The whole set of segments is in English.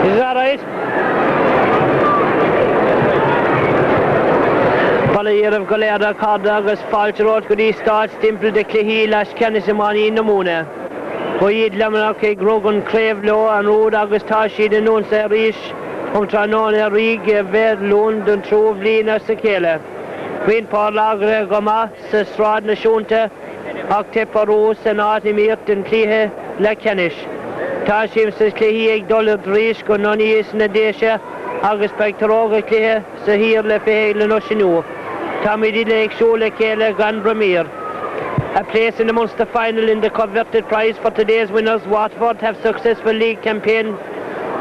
Is that right? Here of Galera Cardagas Falcherot could he start Stimple de Clehi Lash Canisimani in the Mona. Boyd Lamanake Grogan Cravelo and Road August Tashi the Nonsa Rish Umtranona Rig Verlund and Trove Lina Sekela. Queen Parlagre Goma Sesrad Nashunta Octeparo Senat Emirt and Clehe Lakanish. Tashim says Clehi Egg Dollar Rish Gononi is Nadesha August Pectoroga Clehe Sahir Lefe Lenoshinu. Tommy Lake Shole Kele Gan Bramir. A place in the Munster final in the coveted prize for today's winners. Waterford have successful league campaign,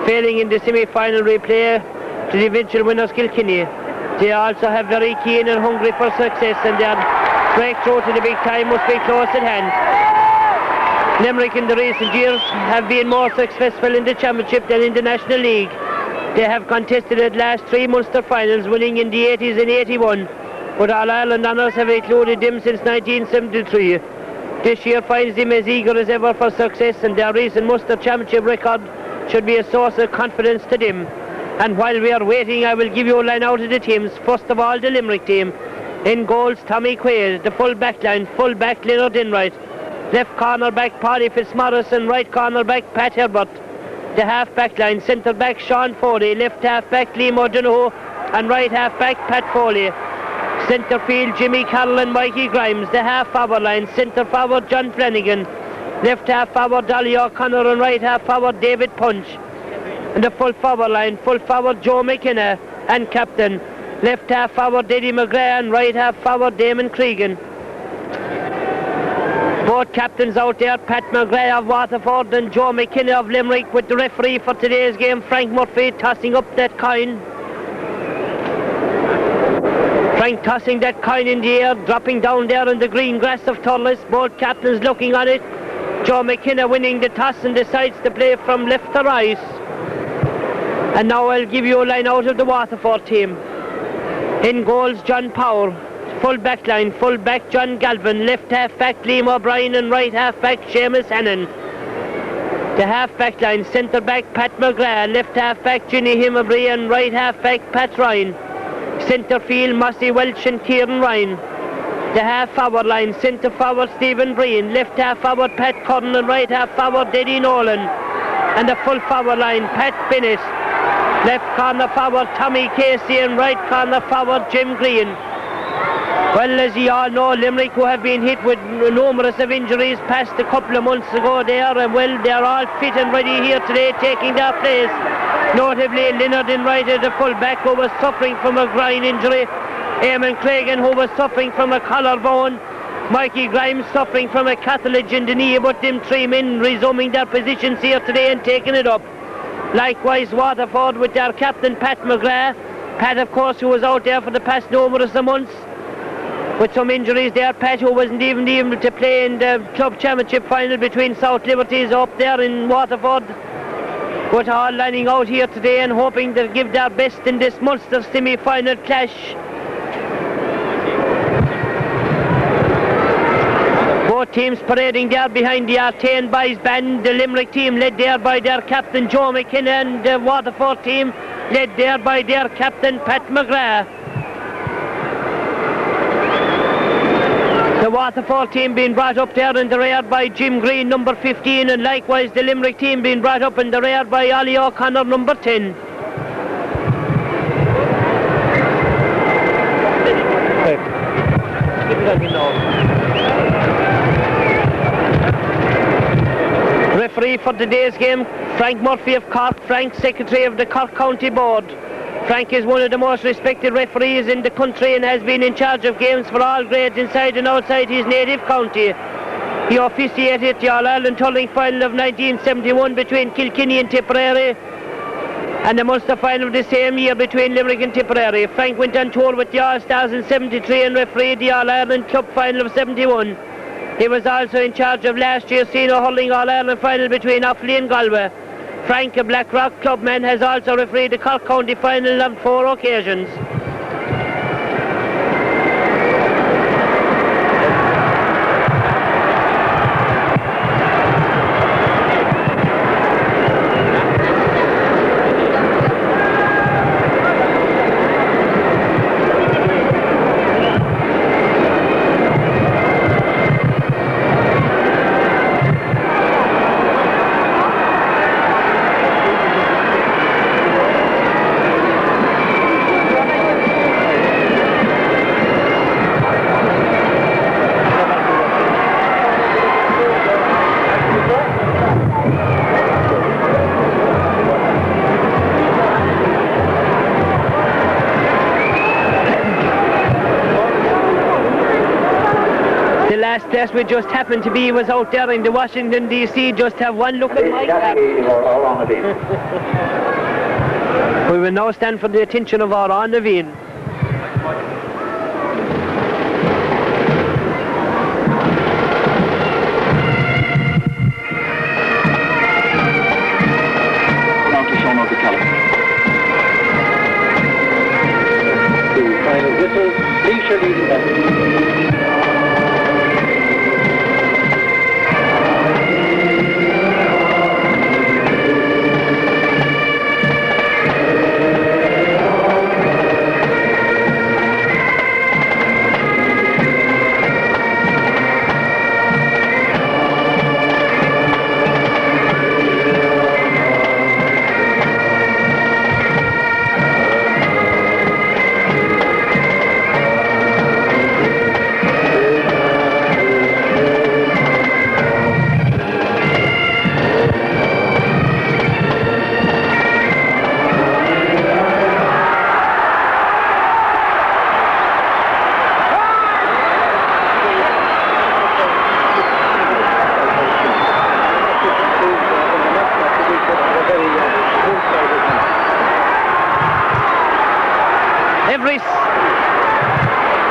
failing in the semi-final replay to the eventual winners Kilkenny. They also have very keen and hungry for success, and their breakthrough to the big time must be close at hand. Limerick in the recent years have been more successful in the championship than in the National League. They have contested at last 3 Munster finals, winning in the 80s and 81. But All Ireland honours have included them since 1973. This year finds them as eager as ever for success, and their recent Munster Championship record should be a source of confidence to them. And while we are waiting, I will give you a line out of the teams. First of all, the Limerick team. In goals, Tommy Quayle. The full back line, full back Leonard Enright. Left corner back Paddy Fitzmaurice, and right corner back Pat Herbert. The half back line, centre back Sean Foley. Left half back Liam O'Donoghue, and right half back Pat Foley. Centre field Jimmy Carroll and Mikey Grimes. The half forward line, centre forward John Flanagan. Left half forward Dolly O'Connor, and right half forward David Punch. And the full forward line, full forward Joe McKenna and captain. Left half forward Eddie McGrath, and right half forward Damon Cregan. Both captains out there, Pat McGrath of Waterford and Joe McKenna of Limerick, with the referee for today's game, Frank Murphy, tossing up that coin. Frank tossing that coin in the air, dropping down there in the green grass of Thurles. Both captains looking on it. Joe McKenna winning the toss and decides to play from left to right. And now I'll give you a line out of the Waterford team. In goals, John Power. Full back line, full back John Galvin. Left half back Liam O'Brien, and right half back Seamus Hannon. The half back line, centre back Pat McGrath. Left half back Ginny Himmelbury, and right half back Pat Ryan. Centre field Mossy Welch and Kieran Ryan. The half forward line, centre forward Stephen Breen. Left half forward Pat Curran, and right half forward Eddie Nolan. And the full forward line, Pat Bennett. Left corner forward Tommy Casey, and right corner forward Jim Green. Well, as you all know, Limerick, who have been hit with numerous of injuries past a couple of months ago there, and well, they're all fit and ready here today, taking their place. Notably, Leonard Enright, the full-back, who was suffering from a groin injury. Eamon Cregan, who was suffering from a collarbone. Mikey Grimes suffering from a cartilage in the knee, but them 3 men resuming their positions here today and taking it up. Likewise, Waterford with their captain, Pat McGrath. Pat, of course, who was out there for the past numerous of months with some injuries there. Pat, who wasn't even able to play in the club championship final between South Liberties up there in Waterford. But all lining out here today and hoping to give their best in this Munster semi-final clash. Both teams parading there behind the Artane Boys band. The Limerick team led there by their captain Joe McKenna, and the Waterford team led there by their captain Pat McGrath. The Waterford team being brought up there in the rear by Jim Green, number 15, and likewise the Limerick team being brought up in the rear by Ollie O'Connor, number 10. Referee for today's game, Frank Murphy of Cork. Frank, secretary of the Cork County Board. Frank is one of the most respected referees in the country and has been in charge of games for all grades inside and outside his native county. He officiated the All-Ireland Hurling final of 1971 between Kilkenny and Tipperary, and the Munster final of the same year between Limerick and Tipperary. Frank went on tour with the All-Stars in 73 and refereed the All-Ireland Club final of 71. He was also in charge of last year's senior hurling All-Ireland final between Offaly and Galway. Frank, a Blackrock clubman, has also refereed the Cork County final on 4 occasions. place we just happened to be was out there in the Washington DC. Just have one look at my cap. We will now stand for the attention of our Anna Veen.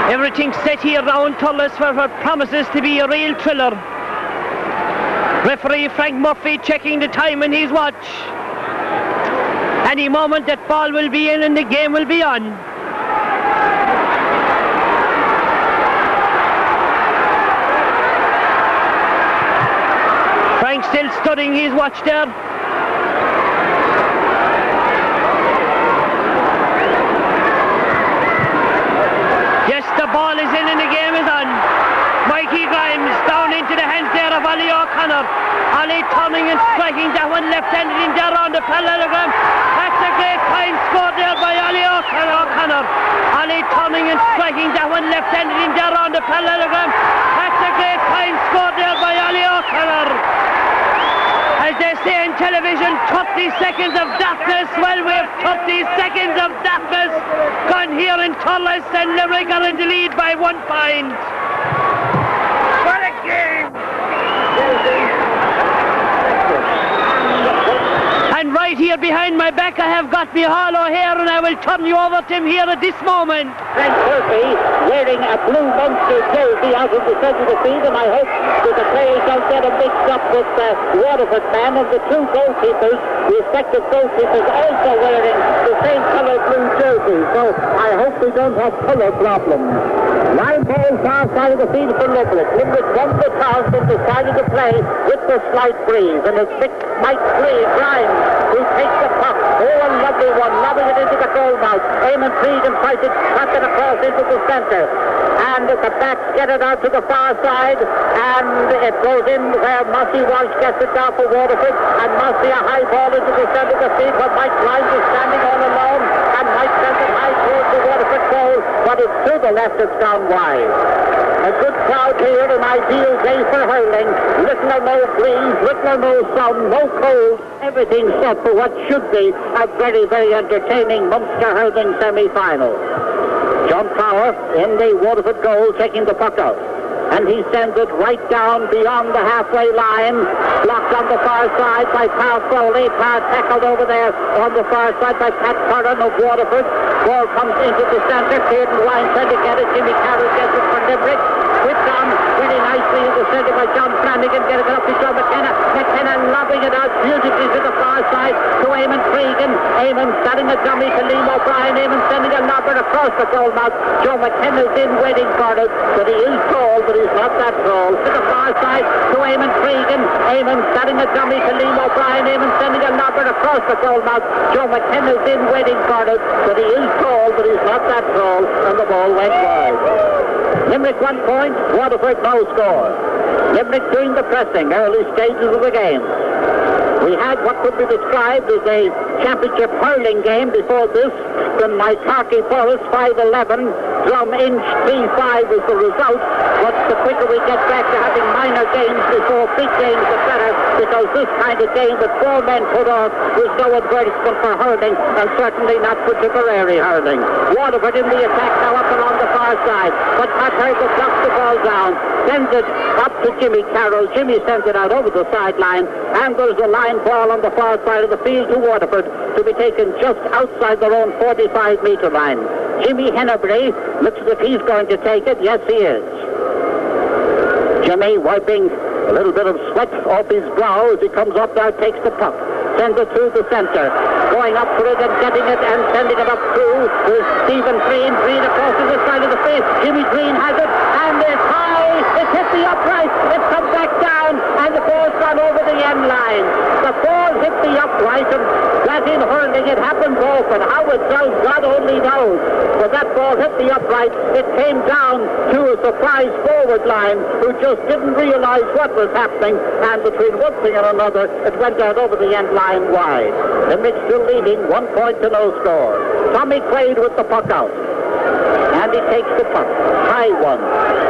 Everything set here round Tullis for what promises to be a real thriller. Referee Frank Murphy checking the time in his watch. Any moment that ball will be in and the game will be on. Frank still studying his watch there. The ball is in and the game is on. Mikey Grimes down into the hands there of Ali O'Connor. Ali turning and striking that one left-handed in there on the parallelogram. That's a great fine score there by Ali O'Connor. Ali turning and striking that one left-handed in there on the parallelogram. That's a great fine score there by Ali O'Connor. As they say in television, 30 seconds of darkness. Well, we have 30 seconds of darkness gone here in Tullis, and Limerick are in the lead by 1 point. What a game! And right here behind my back, I have got Micheál O'Hare, and I will turn you over to him here at this moment. Frank Murphy wearing a blue Munster jersey out of the centre of the field, and I hope that the players don't get them mixed up with the Waterford man, and the two goalkeepers, the respective goalkeepers, also wearing the same colour blue jersey. So I hope we don't have colour problems. 9 balls far side of the field for Limerick. Limerick won the toss and decided to play with the slight breeze, and it's Mike Grimes who takes the puck. Oh, a lovely one, lobbing it into the goal mouth. Eamon Cregan tries to cut it across into the centre. And the backs get it out to the far side, and it goes in where Mossy Walsh gets it down for Waterford, and Mossy a high ball into the centre of the field, but Mike Grimes is standing all alone, and Mike sends it high towards the Waterford goal, but it's to the left, it's gone wide. A good crowd here, an ideal day for hurling. Little or no breeze, little or no sun, no cold. Everything set for what should be a very, very entertaining Munster hurling semi-final. John Power in the Waterford goal, taking the puck out. And he sends it right down beyond the halfway line. Blocked on the far side by Pat Foley. Pat tackled over there on the far side by Pat Curran of Waterford. Ball comes into the centre. Caden Ryan trying to get it. Jimmy Carroll gets it for Limerick. Whipped on really nicely in the centre by John Flanagan. Getting it up to John McKenna. McKenna lobbing it out beautifully to the far side to Eamon Cregan. Eamon setting a dummy to Liam O'Brien. Eamon sending a lobber across the goal mouth. Joe McKenna's in waiting for it, but he is tall, but he's not that tall. To the far side to Eamon Cregan. Eamon setting a dummy to Liam O'Brien. Eamon sending a lobber across the goal mouth. Joe McKenna's in waiting for it, but he is tall, but he's not that tall, and the ball went wide. Limerick 1 point, Waterford no score. Limerick doing the pressing, early stages of the game. We had what could be described as a championship hurling game before this. From my Tarky Forest 5-11, Drum Inch 3-5 was the result. But the quicker we get back to having minor games before big games, the better, because this kind of game that 4 men put off was no advertisement for hurling, and certainly not for Tipperary hurling. Waterford in the attack now up along the far side, but Pat Herbert knocks the ball down. sends it up to Jimmy Carroll. Jimmy sends it out over the sideline, and there's a line ball on the far side of the field to Waterford to be taken just outside their own 45-metre line. Jimmy Hennebury looks as if he's going to take it. Yes, he is. Jimmy wiping a little bit of sweat off his brow as he comes up there, takes the puck, sends it through the centre, going up for it and getting it and sending it up through to Stephen Green. Green across to the side of the face. Jimmy Green has it, and it's high. It hit the upright. It comes back down, and the ball's gone over the end line. The ball hit the upright, and that in hurling it happens often. How it does, God only knows. But that ball hit the upright. It came down to a surprise forward line who just didn't realise what was happening, and between one thing and another, it went out over the end line wide. Limerick still leading 1 point to no score. Tommy Quaid with the puck out, and he takes the puck. High one,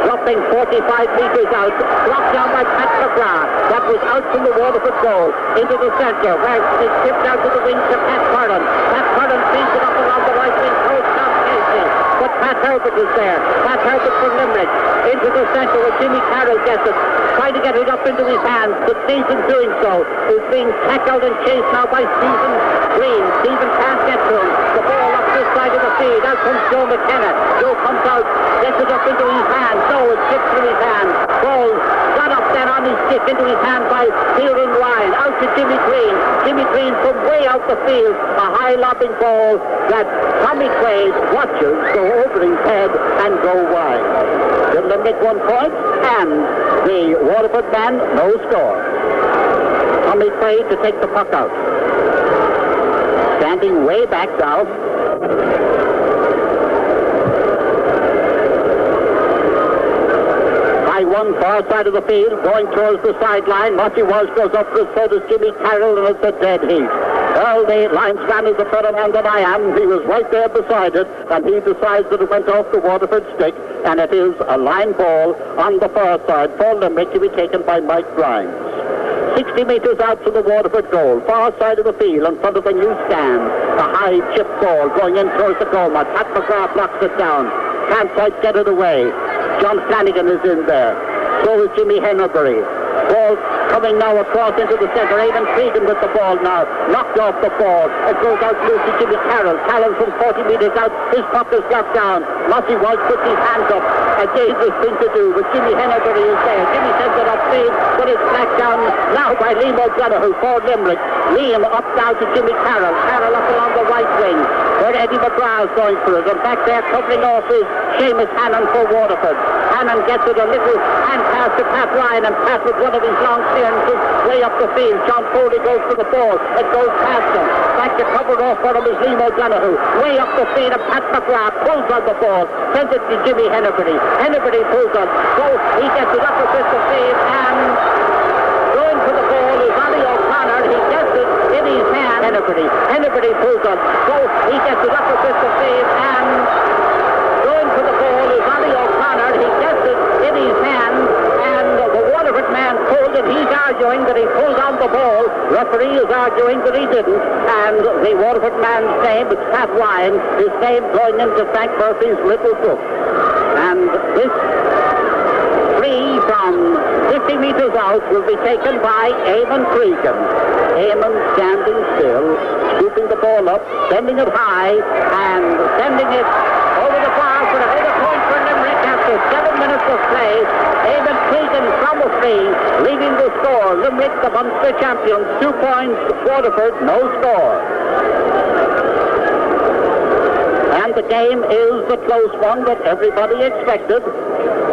dropping 45 metres out, blocked down by Pat McGrath. That was out from the Waterford goal into the centre, where it tipped out to the wing to Pat Curran. Pat Curran feeds it up along the right wing, towards Tom Casey. But Pat Herbert is there. Pat Herbert for Limerick. Into the centre where Jimmy Carroll gets it. Trying to get it up into his hands, but Stephen doing so is being tackled and chased now by Stephen Green. Stephen can't get to him. The ball up this side of the field. Out comes Joe McKenna. Joe comes out, gets it up into his hand. No, it's kicked through his hand. Ball got up then on his stick into his hand by Kieran Ryan. Out to Jimmy Green. Jimmy Green from way out the field. A high lobbing ball that Tommy Quaid watches go over his head and go wide. Still Limerick 1 point, and the Waterford man no score. Tommy Quaid to take the puck out. Standing way back now. High one, far side of the field, going towards the sideline. Mossy Walsh goes up for it, so does Jimmy Carroll, and it's a dead heat. Well, the linesman is a better man than I am. He was right there beside it, and he decides that it went off the Waterford stick, and it is a line ball on the far side for Limerick to be taken by Mike Grimes. 60 metres out from the Waterford goal, far side of the field, in front of the new stand. A high chip ball going in towards the goal mat. Pat McGrath blocks it down. Can't quite get it away. John Flanagan is in there. So is Jimmy Hennebury. Ball coming now across into the centre. Aidan Cregan with the ball now. Knocked off the ball. It goes out loose to Jimmy Carroll. Carroll from 40 metres out. His puck is got down. Mossy Walsh puts his hands up. A dangerous thing to do, but Jimmy Hennebury is there. Jimmy sends it upfield, but it's backed down now by Liam O'Donoghue for Limerick. Liam up now to Jimmy Carroll. Carroll up along the right wing, where Eddie McGrath is going for it. And back there covering off is Seamus Hannon for Waterford. Hannon gets it a little hand pass to Pat Ryan, and Pat with one of his long clearances way up the field. John Foley goes for the ball. It goes past him. Back to cover off for him is Liam O'Donoghue. Way up the field, and Pat McGrath pulls on the ball. Sends it to Jimmy Hennebury. Hennebury pulls on. So he gets it up against the field, and going for the ball is Ollie O'Connor. He gets it in his hand. Hennebury pulls on. So he gets it up against the field, and going for the ball is Ollie O'Connor. He gets it in his hand, and the Waterford man pulled it. He's arguing that he pulled on the ball. Referee is arguing that he didn't, and the Waterford man's name is Pat Ryan. His name going into Frank Murphy's little book. And this free from 50 metres out will be taken by Eamon Cregan. Eamon standing still, scooping the ball up, sending it high, and sending it over the bar for another point for Limerick after 7 minutes of play. Eamon Cregan from a free, leading the score. Limerick, the Munster champions, 2 points. Waterford, no score. And the game is the close one that everybody expected.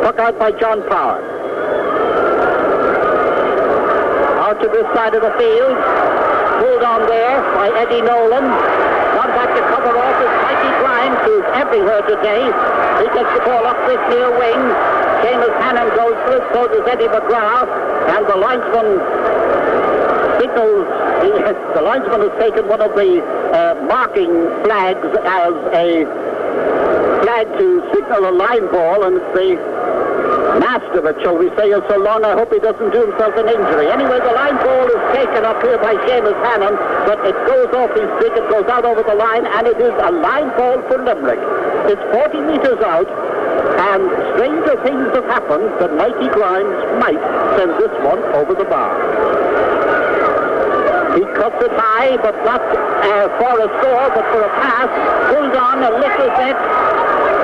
Puck out by John Power. Out to this side of the field. Pulled on there by Eddie Nolan. Gone back to cover off is Mikey Grimes, who's everywhere today. He gets the ball up this near wing. Seamus Hannon goes for it, so does Eddie McGrath. And the linesman signals. The linesman has taken one of the marking flags as a flag to signal a line ball, and it's the master of it, shall we say, is so long I hope he doesn't do himself an injury. Anyway, the line ball is taken up here by Seamus Hannon, but it goes off his stick, it goes out over the line, and it is a line ball for Limerick. It's 40 metres out, And stranger things have happened that Mikey Grimes might send this one over the bar. He cuts it high, but not for a score, but for a pass. Pulls on a little bit.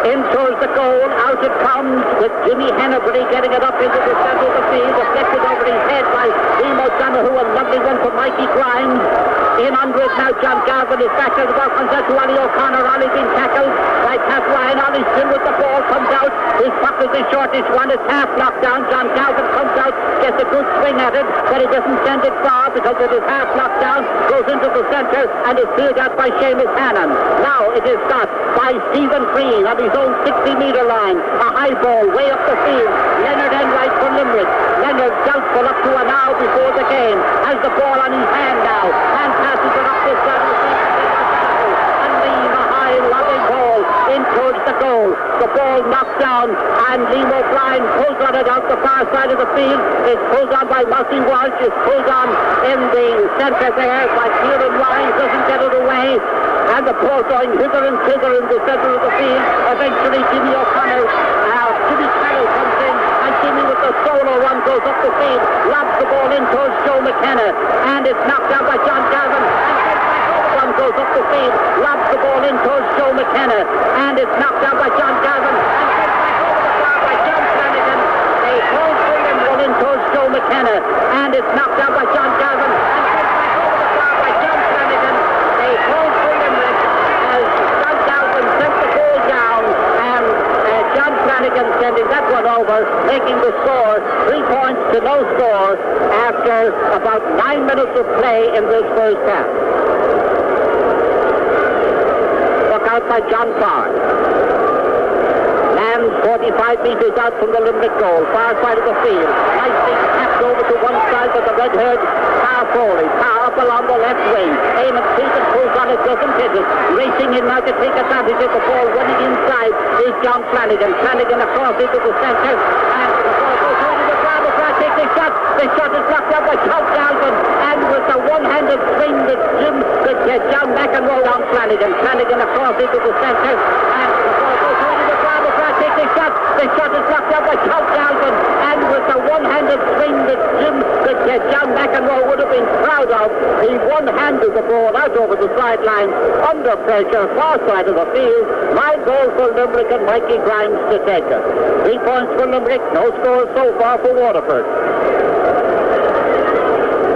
In towards the goal. Out it comes with Jimmy Hennebury getting it up into the centre of the field. Deflected over his head by Liam O'Donoghue. A lovely one for Mikey Grimes. In under it now, John Galvin is back to the ball. Comes out to Ollie O'Connor. Ollie being tackled by Pat Ryan. Ollie still with the ball. Comes out. His puck is the shortest one. It's half knocked down. John Galvin comes out. Gets a good swing at it. But he doesn't send it far because it is half knocked down. Goes into the centre and is cleared out by Seamus Hannon. Now it is got by Stephen Green on his own 60-metre line. A high ball way up the field. Leonard Enright for Limerick. Leonard doubtful up to an hour before the game. Has the ball on his hand now. And passes it up this side of the field. And Liam a high loving ball in towards the goal. The ball knocked down and Liam O'Brien pulls on it out the far side of the field. It's pulled on by Mossy Walsh. It's pulled on in the centre there by Kieran Ryan. Doesn't get it away. And the ball going hither and thither in the centre of the field. Eventually Jimmy O'Connor, Jimmy Carroll comes in, and Jimmy with the solo run goes up the field, lobs the ball in towards Joe McKenna, and it's knocked down by John Galvin, and goes up the field, lobs the ball in towards Joe McKenna, and it's knocked down by John Galvin, and by John Flanagan. They hold William ball in towards Joe McKenna, and it's knocked down by John Galvin, and by John Flanagan. They hold John Galvin sent the goal down, and John Flanagan sending that one over, making the score 3 points to no score after about 9 minutes of play in this first half. Look out by John Clark. Lands 45 metres out from the Limerick goal, far side of the field. Nicely tapped over to one side of the red-haired Tar Foley. Tar up along the left wing. Eamon Keegan pulls on it, doesn't hit it. Racing in now to take advantage of the ball. Running inside is John Flanagan. Flanagan across into the centre. And the ball goes into the ground. Take the shot. The shot is blocked out by John Galvin. And with a one-handed swing that John McEnroe on Flanagan. Flanagan across into the centre. And the ball goes into the ground. Take the shot. The shot is blocked out by John Galvin. And with a one-handed swing that John McEnroe would have been proud of, he one-handed the ball out over the sideline under pressure, far side of the field. 9 goals for Limerick and Mikey Grimes to take it. 3 points for Limerick, no scores so far for Waterford.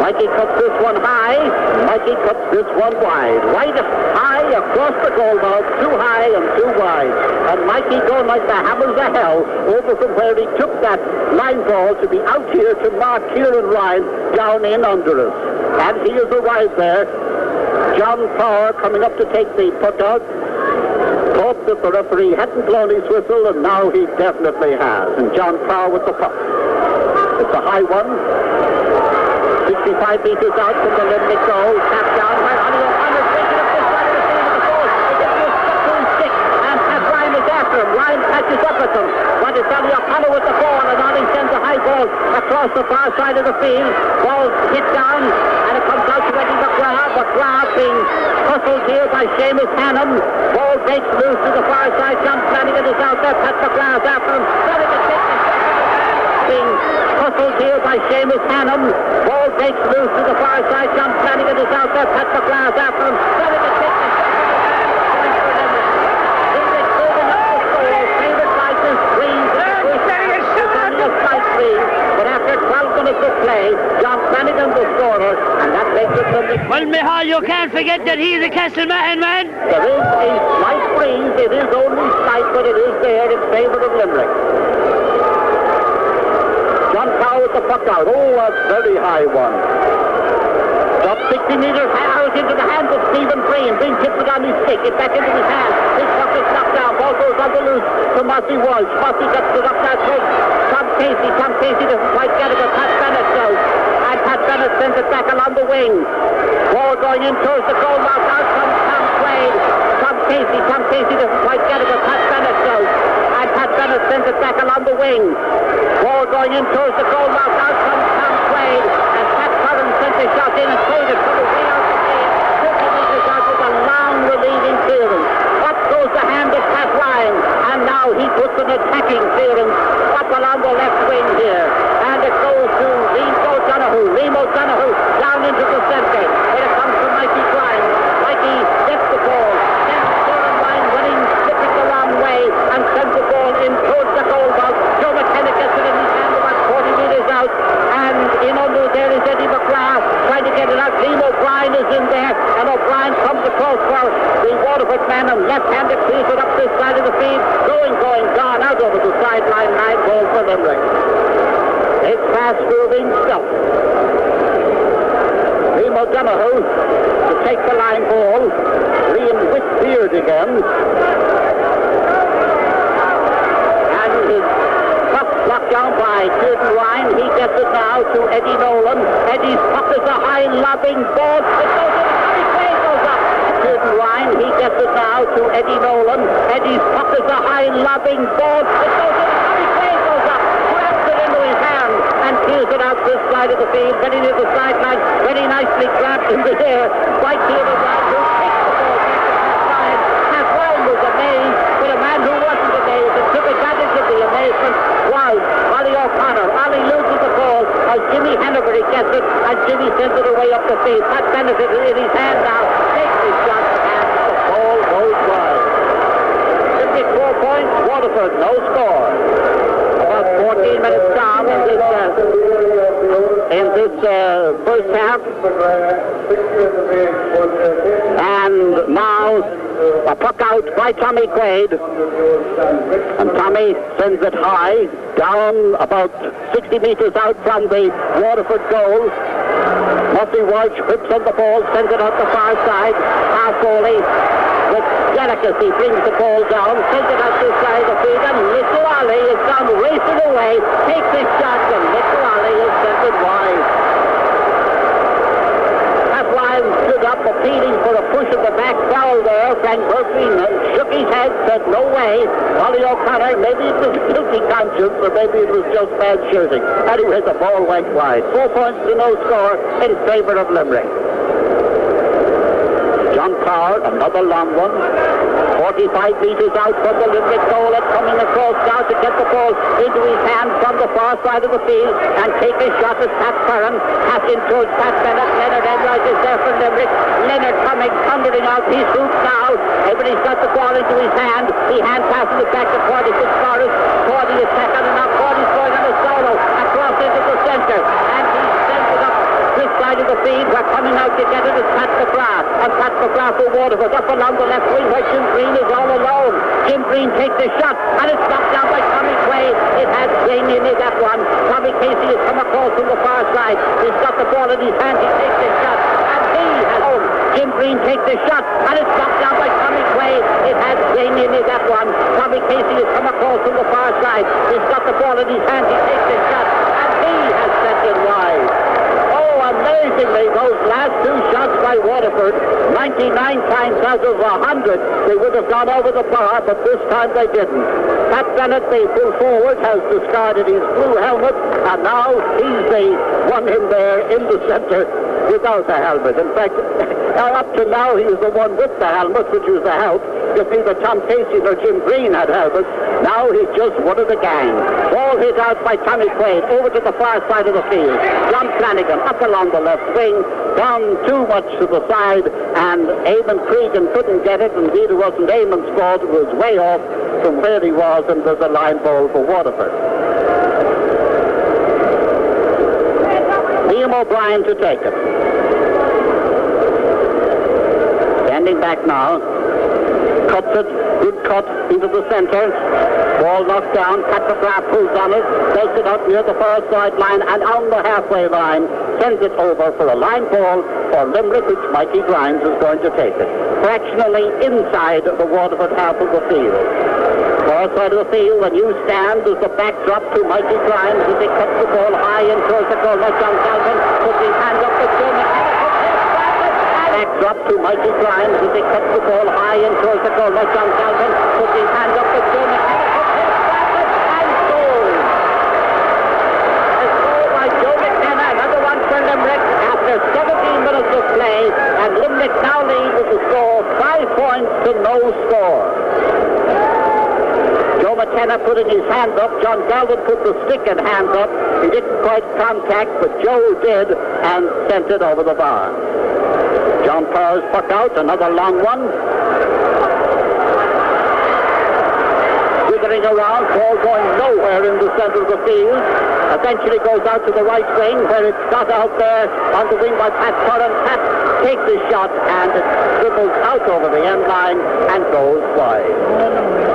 Mikey cuts this one high. Mikey cuts this one wide. Right high across the goal mouth. Too high and too wide. And Mikey going like the hammers of hell over from where he took that line ball to be out here to mark Kieran Ryan down in under us. And he has arrived there. John Power coming up to take the puck out. Thought that the referee hadn't blown his whistle, and now he definitely has. And John Power with the puck. It's a high one. 65 metres out from the Limerick goal. Tapped down by Ollie O'Connor. Taking up this side of the field of the goal. It gets stuck to his stick. And Pat Ryan is after him. Ryan catches up with him. But it's Ollie O'Connor with the ball. And Ollie sends a high ball across the far side of the field. Ball hit down. And it comes out to Eddie McGrath. McGrath being hustled here by Seamus Hannon. Ball breaks loose to the far side. John Flanagan is out there. Pat McGrath after him. Flanagan takes it. Being hustled here by Seamus Hannon. Ball breaks loose to the far side. John Flanagan is out there. Pat McGrath after him. Flanagan takes it. Limerick moving up the score. Favourite by this Green. But after 12 minutes of play, John Flanagan the scorer, and that makes it Limerick. Well, Michal, you can't forget that he's a Castlemahon man. There is a slight breeze. It is only slight, but it is there in favour of Limerick. John Power with the puck out. Oh, a very high one. Dropped 60 metres out into the hands of Stephen Green. Green tips it on his stick. It's back into his hand. His puck is knocked down. Ball goes on the loose to Mossy Walsh. Mossy gets it up that throat. Tom Casey. Tom Casey doesn't quite get it, but Pat Bennett does. And Pat Bennett sends it back along the wing. Ball going in towards the goal mouth. Out comes Tom Quaid. Tom Casey doesn't quite get it, but Pat Bennett does. And Pat Bennett sends it back along the wing. Ball going in towards the goal mouth. Out comes Tom Quaid. And Pat Curran sent the shot in and played it from the way out the field. 50 metres out with a long relieving clearance. Up goes the hand of Pat Ryan. And now he puts an attacking lobbing ball. It goes in. Tommy Quaid goes up. Jordan Ryan, he gets it now to Eddie Nolan. Eddie's puck is a high lobbing ball. It goes in. Tommy Quaid goes up. Grabs it into his hand and clears it out this side of the field. Very near the sideline. Very nicely grabbed in the air by Kieran Ryan, who kicked the ball back to Pat Ryan. Pat Ryan was amazed, but a man who wasn't amazed and took advantage of the amazement was Ollie O'Connor. Ollie loses the ball as Jimmy Henneberry gets it, and Jimmy sends it away up the field. Pat Bennett is in his hand now, takes his shot, and the ball goes wide. 54 points, Waterford, no score. About 14 minutes down in this first half. And now a puck out by Tommy Quaid. And Tommy sends it high, down about 60 meters out from the Waterford goal. Murphy Walsh whips on the ball, sends it out the far side. Half goalie with delicacy brings the ball down, sends it out this side of the field, and Little Ollie is gone racing away, takes his shot, and Little Ollie is sent it wide. Pat Ryan stood up appealing for a push of the back foul there. Frank Murphy shook his head, said no way. Ollie O'Connor, maybe it was guilty conscience, or maybe it was just bad shooting. Anyway, the ball went wide. 4 points to no score in favour of Limerick. John Carr, another long one. 45 meters out from the Limerick goal and coming across now to get the ball into his hand from the far side of the field and take a shot at Pat Curran. Pass in towards Pat Bennett. Leonard Enright is there for Limerick. Leonard coming, thundering out. He's hooped now. Everybody's got the ball into his hand. He hand passes it back to 46 Forrest. 40 is second and now 40's going on a solo across into the centre. And he sends it up this side of the field. We're coming out to get it is Pat McGrath. And Pat McGrath for Waterford up along the left wing where Jim Green is all alone. Jim Green takes a shot and it's knocked down by Tommy Quaid. It had Jamie in that one. Tommy Casey has come across from the far side. He's got the ball in his hand. He takes a shot and he has home. Jim Green takes a shot and it's knocked down by Tommy Quaid. It had Jamie in that one. Tommy Casey has come across from the far side. He's got the ball in his hand. He takes a shot and he has sent it wide. Amazingly, those last two shots by Waterford, 99 times out of 100, they would have gone over the bar, but this time they didn't. Pat Bennett, the full forward, has discarded his blue helmet, and now he's the one in there in the centre without the helmet. In fact, up to now, he was the one with the helmet, which was the help. You see that Tom Casey or Jim Green had helmets. Now he's just one of the gang. Ball hit out by Tommy Quaid over to the far side of the field. John Flanagan up along the left wing, down too much to the side, and Eamon Cregan couldn't get it. Indeed, it wasn't Eamon's fault. It was way off from where he was, and there's a line ball for Waterford. Liam O'Brien to take it. Standing back now. Cuts it, good cut into the centre. Ball knocked down. Pat McGrath pulls on it, does it out near the far sideline and on the halfway line. Sends it over for a line ball for Limerick, which Mikey Grimes is going to take it. Fractionally inside the Waterford half of the field. Far side of the field, when you stand, there's the backdrop to Mikey Grimes as he cuts the ball high in towards the goal like John Calvin. Puts his hand up to Joe McKenna. Backdrop to Mikey Grimes as he cuts the ball high in towards the goal like John Calvin. Puts his hand up to Joe McKenna. And goal. A goal by Joe McKenna. Another one for Limerick after 17 minutes of play. And Limerick now lead with the score 5 points to no score. Joe McKenna putting his hand up. John Galvin put the stick and hand up. He didn't quite contact, but Joe did and sent it over the bar. John Powers puck out, another long one. Withering around, ball going nowhere in the centre of the field. Eventually goes out to the right wing, where it's got out there on the wing by Pat Curran. Pat takes his shot and it dribbles out over the end line and goes wide.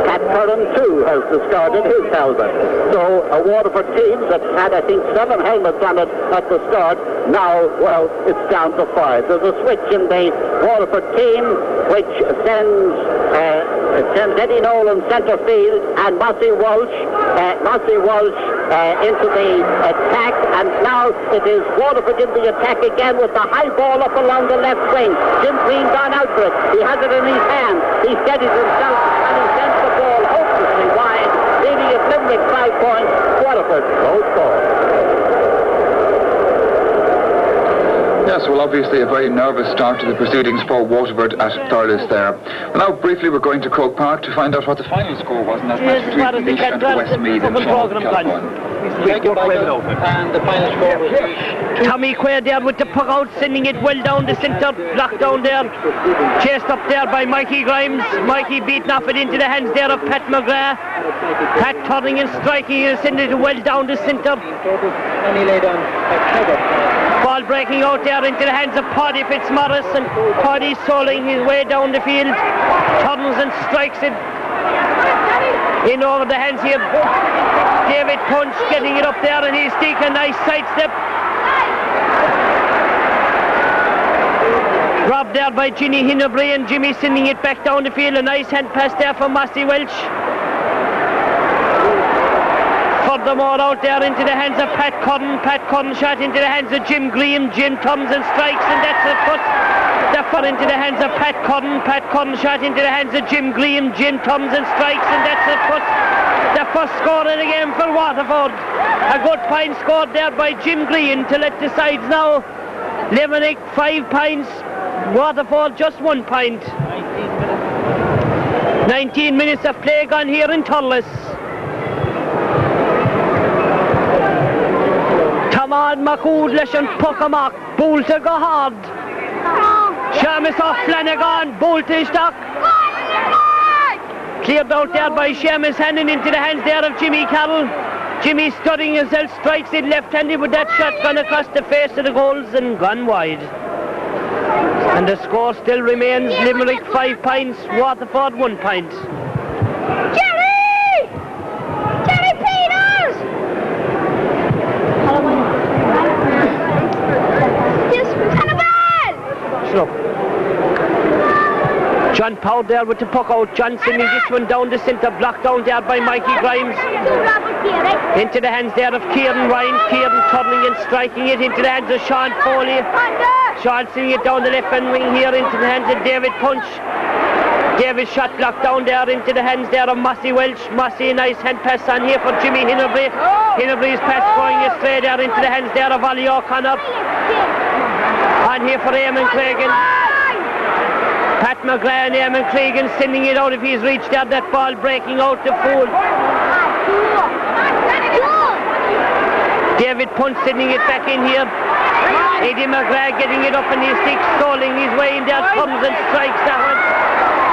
Pat Curran too has discarded his helmet. So a Waterford team that had, I think, 7 helmets on it at the start now, well, it's down to 5. There's a switch in the Waterford team, which sends Eddie Nolan centre field and Mossy Walsh into the attack, and now it is Waterford in the attack again with the high ball up along the left wing. Jim Green gone out for it. He has it in his hand. He steadies himself and he sends the ball hopelessly wide, leaving it Limerick 5 points, Waterford no score. Yes, well, obviously a very nervous start to the proceedings for Waterford at Thurles there. Well, now briefly we're going to Croke Park to find out what the final score was in that match between Laois and Westmeath in Calpine. And the final score was Tommy Quaid there with the puck out, sending it well down the centre, blocked down there, chased up there by Mikey Grimes. Mikey beaten off it into the hands there of Pat McGrath. Pat turning and striking and sending it well down the centre. And he laid on Ball breaking out there into the hands of Paddy Fitzmaurice, and Paddy soling his way down the field, turns and strikes it in over the hands here. David Punch getting it up there, and he's taking a nice sidestep. Robbed there by Ginny Hinnebury, and Jimmy sending it back down the field. A nice hand pass there from Mossy Welch. Furthermore out there into the hands of Pat Cudden. Pat Cudden shot into the hands of Jim Green. Jim comes and strikes, and that's the foot. The foot into the hands of Pat Cudden. Pat Cudden shot into the hands of Jim Green. Jim comes and strikes, and that's the foot. The first score in the game for Waterford. A good point scored there by Jim Green to let the sides now. Limerick 5 points, Waterford just 1 point. 19 minutes of play gone here in Thurles. Tamad Macoud Leshan Puckamak, Boulter go hard. Seamus off Flanagan, Boulter stuck. Cleared out there by Seamus, handing into the hands there of Jimmy Carroll. Jimmy studying himself, strikes it left-handed with that shot gone across the face of the goals and gone wide. And the score still remains Limerick 5 points, Waterford 1 point. Jerry! Jerry Peters! Yes, Hannibal! Shut up. John Powell there with the puck out. John sending this one down the centre, blocked down there by Mikey Grimes. Into the hands there of Kieran Ryan. Kieran turning and striking it into the hands of Sean Foley. Sean sending it down the left hand wing here into the hands of David Punch. David shot blocked down there into the hands there of Mossy Welch. Mossy, nice hand pass on here for Jimmy Hinnebury. Hinnebury's pass going astray there into the hands there of Ollie O'Connor. On here for Eamon Cregan. Pat McGrath and Eamon Cregan sending it out of his reach there. That ball breaking out the full. David Punch sending it back in here. Eddie McGrath getting it up in his stick, stalling his way in there, comes and strikes that one.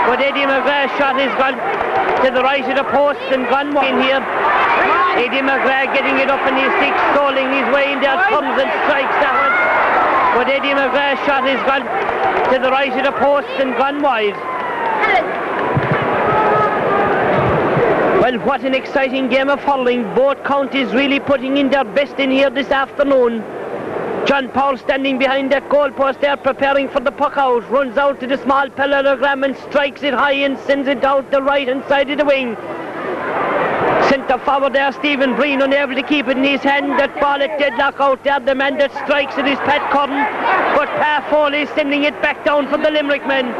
But Eddie McGrath's shot has gone to the right of the post and gone in here. Eddie McGrath getting it up in his stick, stalling his way in there, comes and strikes that one. But Eddie McGrath's shot has gone to the right of the post and gone wide. Well, what an exciting game of hurling. Both counties really putting in their best in here this afternoon. John Powell standing behind that goalpost there, preparing for the puck out. Runs out to the small parallelogram and strikes it high and sends it out the right hand side of the wing. Centre forward there, Stephen Breen, unable to keep it in his hand. That ball at deadlock out there. The man that strikes it is Pat Cudden. But Pa Foley sending it back down for the Limerick men.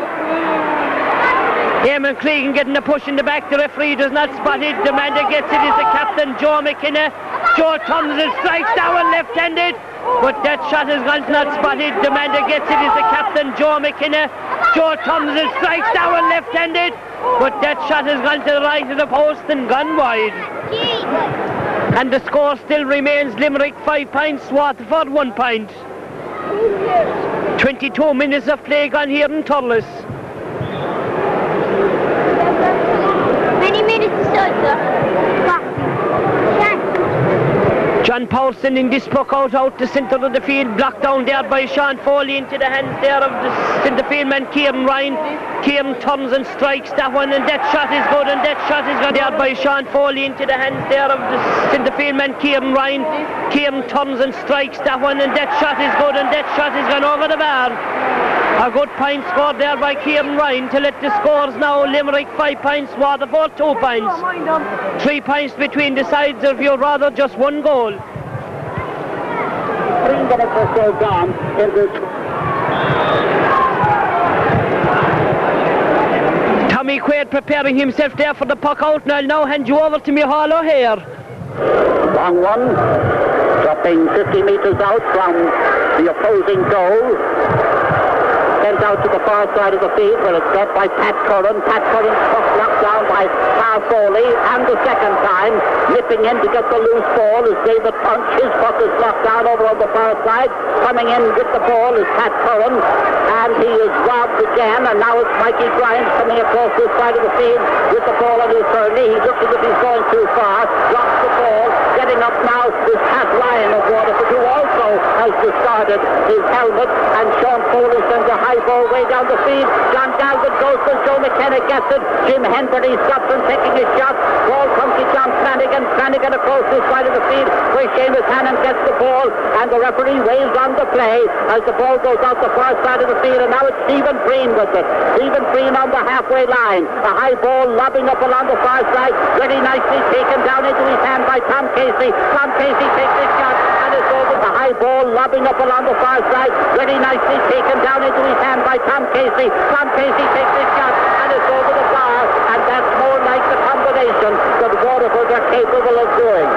Eamon Cregan getting a push in the back. The referee does not spot it. The man that gets it is the captain, Joe McKenna. Joe Thompson strikes that one left-handed. But that shot is not spotted. The man that gets it is the captain, Joe McKenna. Joe Thompson strikes that one left-handed. But that shot has gone to the right of the post and gone wide. And the score still remains Limerick 5 points, Waterford 1 point. 22 minutes of play gone here in Thurles. Many minutes to start, sir. John Powell sending this puck out the centre of the field, blocked down there by Sean Foley into the hands there of the centre field man Kieran Ryan. Kieran turns and strikes that one, and that shot is good, and that shot is gone there by Sean Foley into the hands there of the centre field man Kieran Ryan. Kieran turns and strikes that one, and that shot is good, and that shot is gone over the bar. A good point scored there by Kieran Ryan to let the scores now. Limerick 5 points, Waterford 2 points. 3 points between the sides, if you'd rather just one goal. 3 minutes or so gone in this. Tommy Quaid preparing himself there for the puck out. Now I'll now hand you over to Micheál O'Hare. Long one, dropping 50 metres out from the opposing goal. Sent out to the far side of the field where it's got by Pat Curran. Pat Curran knocked down by Carl Foley, and the second time nipping in to get the loose ball is David Punch. His puck is knocked down over on the far side. Coming in with the ball is Pat Curran, and he is robbed again, and now it's Mikey Grimes coming across this side of the field with the ball on his knee. He looks as if he's going too far, drops the ball. Getting up now is Pat Ryan of Waterford, who also has discarded his helmet, and Sean Foley sends a high ball way down the field. John Galvin goes to Joe McKenna, gets it. Jim Henbury stops and taking his shot. Ball comes to John Flanagan. Flanagan across this side of the field where Seamus Hannon gets the ball, and the referee waves on the play as the ball goes out the far side of the field, and now it's Stephen Breen with it. Stephen Breen on the halfway line. A high ball lobbing up along the far side, very nicely taken down into his hand by Tom Casey. Tom Casey takes his shot, and it's over. The high ball lobbing up along the far side, very nicely taken down into his hand by Tom Casey. Tom Casey takes his shot, and it's over the bar, and that's more like the combination that Waterford are capable of doing.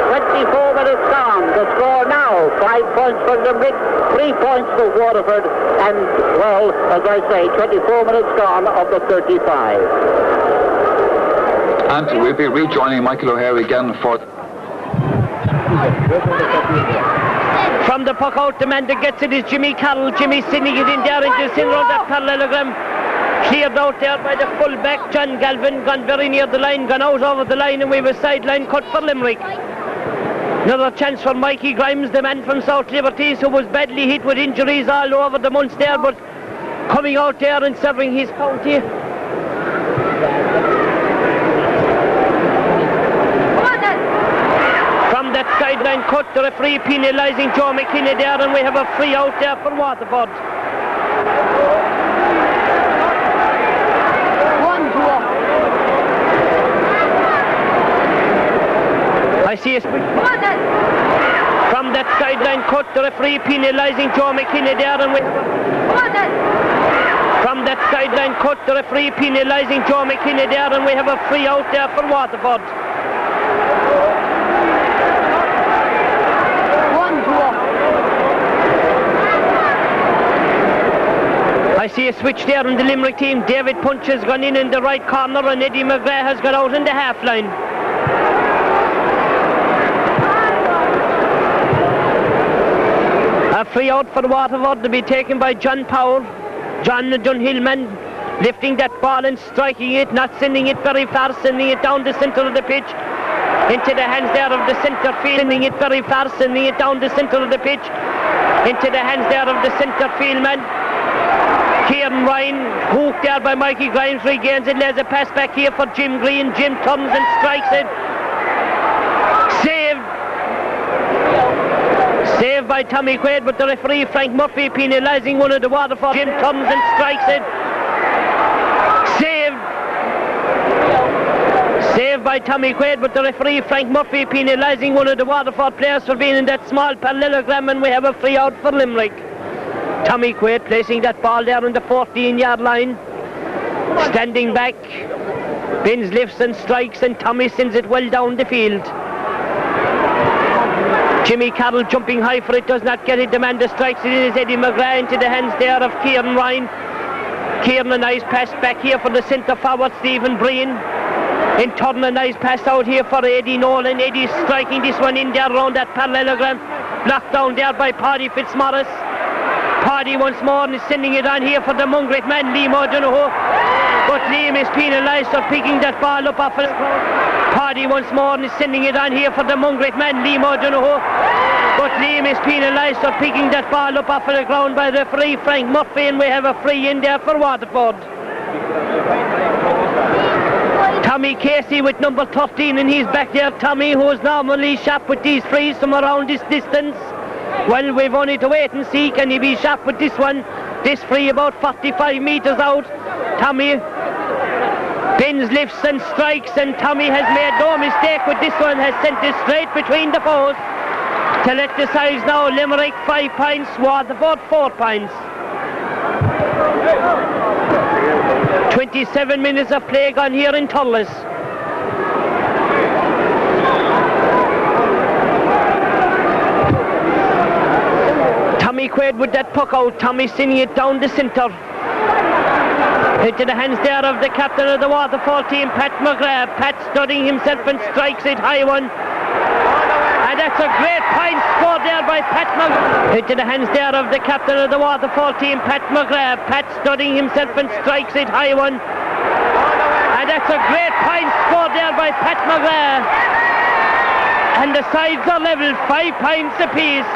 24 minutes gone. The score now, 5 points for Limerick, 3 points for Waterford, and, well, as I say, 24 minutes gone of the 35. And we'll be rejoining Michael O'Hare again for... From the puck out, the man that gets it is Jimmy Carroll. Jimmy sending it in there into the centre of that parallelogram. Cleared out there by the full-back, John Galvin, gone very near the line, gone out over the line, and we have a sideline cut for Limerick. Another chance for Mikey Grimes, the man from South Liberties, who was badly hit with injuries all over the Munster, but coming out there and serving his county. From that sideline cut, the referee penalising Joe McKinney there, and we have a free out there for Waterford. I see a from that sideline cut, the referee penalising Joe McKinney there, and we from that sideline cut, the referee penalising Joe McKinney there, and we have a free out there for Waterford. I see a switch there in the Limerick team. David Punch has gone in the right corner, and Eddie McGrath has gone out in the half line. A free out for Waterford to be taken by John Powell. John Dunhillman lifting that ball and striking it, not sending it very far, sending it down the centre of the pitch into the hands there of the centre field, sending it very far, sending it down the centre of the pitch into the hands there of the centre field man. Kieran Ryan, hooked there by Mikey Grimes, regains it, lays a pass back here for Jim Green. Jim turns and strikes it. Saved by Tommy Quaid, but the referee Frank Murphy penalising one of the Waterford. Jim turns and strikes it. Saved by Tommy Quaid, but the referee Frank Murphy penalising one of the Waterford players for being in that small parallelogram, and we have a free out for Limerick. Tommy Quaid placing that ball there on the 14-yard line. Standing back. Binns lifts and strikes, and Tommy sends it well down the field. Jimmy Carroll jumping high for it, does not get it. The man that strikes it is Eddie McGrath into the hands there of Kieran Ryan. Kieran, a nice pass back here for the centre forward Stephen Breen. In turn, a nice pass out here for Eddie Nolan. Eddie striking this one in there around that parallelogram. Blocked down there by Paddy Fitzmaurice. Paddy once more and is sending it on here for the Mungret man, Liam O'Donoghue. But Liam is penalised for picking that ball up off Paddy once more and is sending it on here for the Mungret man, Liam O'Donoghue. But Liam is penalised for picking that ball up off of the ground by the referee Frank Murphy, and we have a free in there for Waterford. Tommy Casey with number 13, and he's back there. Tommy, who is normally shot with these frees from around this distance. Well, we've only to wait and see, can he be shot with this one? This free about 45 metres out. Tommy bends, lifts and strikes, and Tommy has made no mistake with this one, has sent it straight between the posts. To let the sides now, Limerick 5 points, Waterford 4 points. 27 minutes of play gone here in Thurles. Tommy Quaid with that puck out. Tommy sending it down the centre. Into the hands there of the captain of the Waterford team, Pat McGrath. Pat studying himself and strikes it high one. And that's a great point scored there by Pat McGrath. Into the hands there of the captain of the Waterford team, Pat McGrath. Pat studying himself and strikes it high one. And that's a great point scored there by Pat McGrath. And the sides are level, 5 points apiece.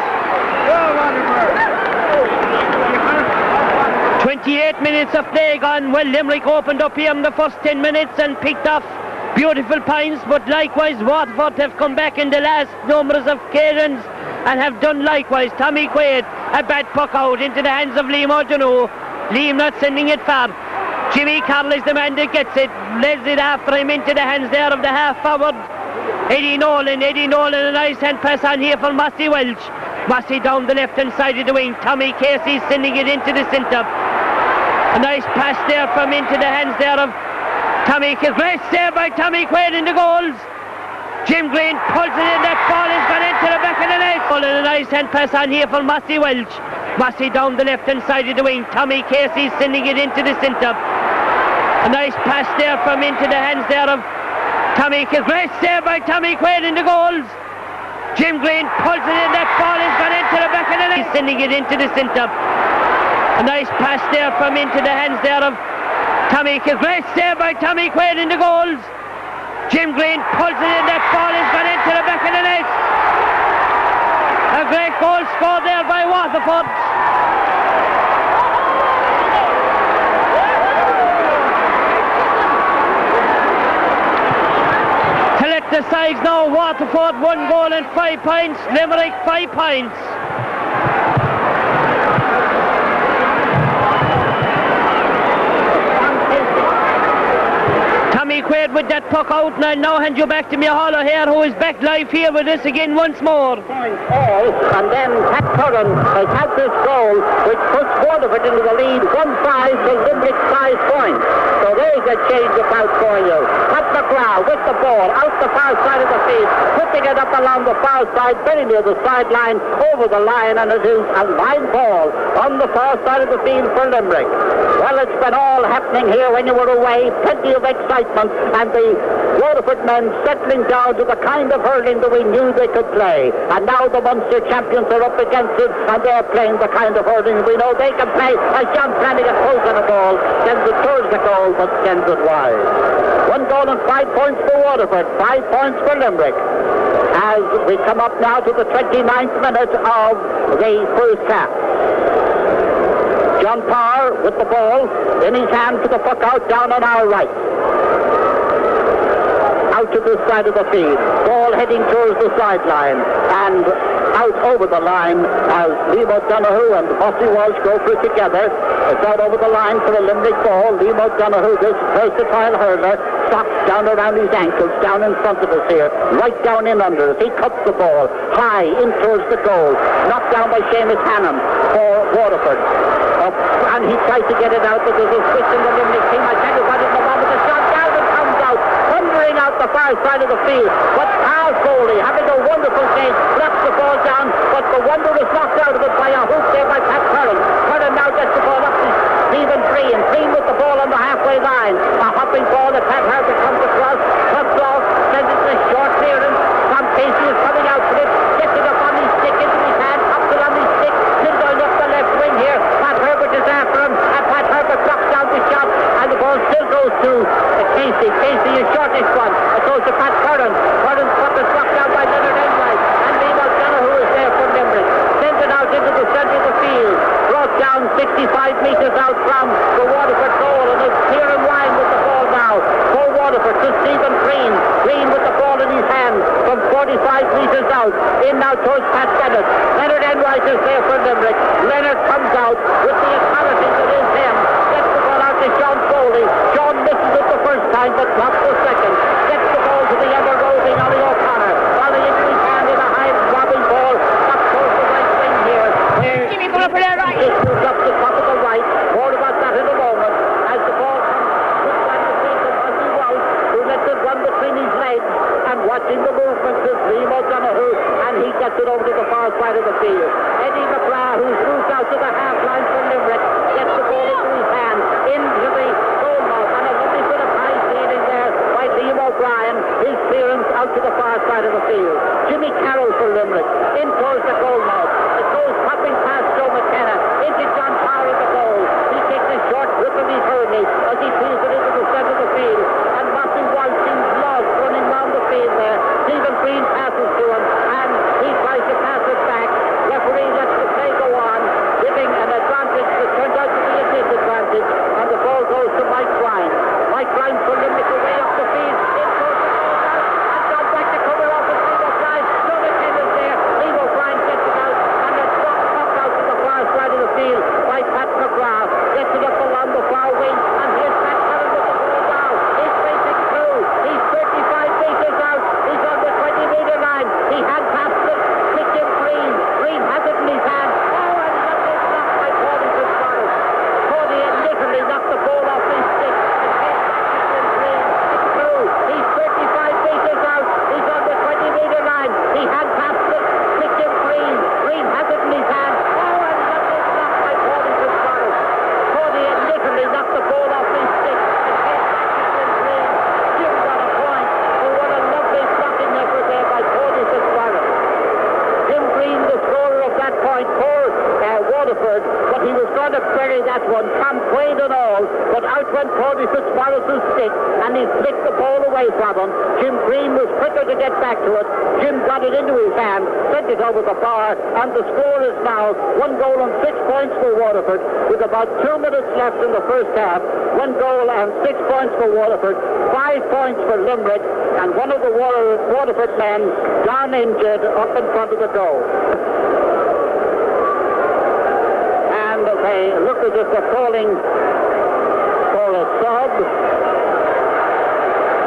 28 minutes of play gone. Well, Limerick opened up here in the first 10 minutes and picked off beautiful points, but likewise Waterford have come back in the last numerous of occasions and have done likewise. Tommy Quaid, a bad puck out into the hands of Liam O'Donoghue. Liam not sending it far. Jimmy Carroll is the man that gets it, lays it after him into the hands there of the half forward Eddie Nolan, a nice hand pass on here for Mossy Welch. Mossy down the left hand side of the wing. Tommy Casey sending it into the centre. A nice pass there from into the hands there of Tommy Casey. Great save by Tommy Quaid in the goals. Jim Green pulls it in, that ball has gone into the back of the net. And a nice hand pass on here for Mossy Welch. Mossy down the left hand side of the wing. Tommy Casey sending it into the centre. A nice pass there from into the hands there of Tommy Casey. Great save by Tommy Quaid in the goals. Jim Green pulls it in, that ball has gone into the back of the net. He's sending it into the centre. A nice pass there from into the hands there of Tommy Casey. Great save by Tommy Quaid in the goals. Jim Green pulls it in, that ball has gone into the back of the net. A great goal scored there by Waterford. To let the sides know, Waterford 1 goal and 5 points, Limerick 5 points. Tommy Quaid with that puck out, and I'll now hand you back to Micheál here, who is back live here with us again once more. And then Pat Curran has had this goal, which puts Waterford into the lead, 1-5 to Limerick 5 points. So there's a change about for you. Pat McGrath with the ball, out the far side of the field, putting it up along the far side, very near the sideline, over the line, and it is a line ball on the far side of the field for Limerick. Well, it's been all happening here when you were away, plenty of excitement, and the Waterford men settling down to the kind of hurling that we knew they could play. And now the Munster champions are up against it, and they're playing the kind of hurling we know they can play. As John Flanagan pulls on a ball, sends it towards the goal, but sends it wide. 1 goal and 5 points for Waterford, 5 points for Limerick. As we come up now to the 29th minute of the first half. John Parr with the ball in his hand to the puck out down on our right. Out to this side of the field. Ball heading towards the sideline. And out over the line as Liam O'Donoghue and Mossy Walsh go through together. It's out over the line for a Limerick ball. Liam O'Donoghue, this versatile hurler, stops down around his ankles, down in front of us here, right down in under us. He cuts the ball high in towards the goal. Knocked down by Seamus Hannam for Waterford. And he tries to get it out, but there's a switch in the Limerick team. I tell you what, at the moment the shot down and comes out, thundering out the far side of the field. But Carl Foley, having a wonderful game, knocks the ball down, but the wonder is knocked out of it by a hook there by Pat Curran. Curran now gets the ball up to Stephen Green. Green with the ball on the halfway line. A hopping ball that Pat Herbert comes across, cuts off, sends it to a short clearance. Tom Casey is coming out for it, gets it up on his stick into his hand, hops it on his stick, still going up the left wing here. Pat Herbert is after him, and Pat Herbert drops down the shot, and the ball still goes to Casey. Casey is shortest one. It goes to Pat Curran. but out went Cody Fitzmaurice's stick, and he flicked the ball away from him. Jim Green was quicker to get back to it. Jim got it into his hand, sent it over the bar, and the score is now 1 goal and 6 points for Waterford, with about 2 minutes left in the first half. 1 goal and 6 points for Waterford, 5 points for Limerick, and one of the Waterford men gone injured up in front of the goal. And they look as if they're calling for a sub.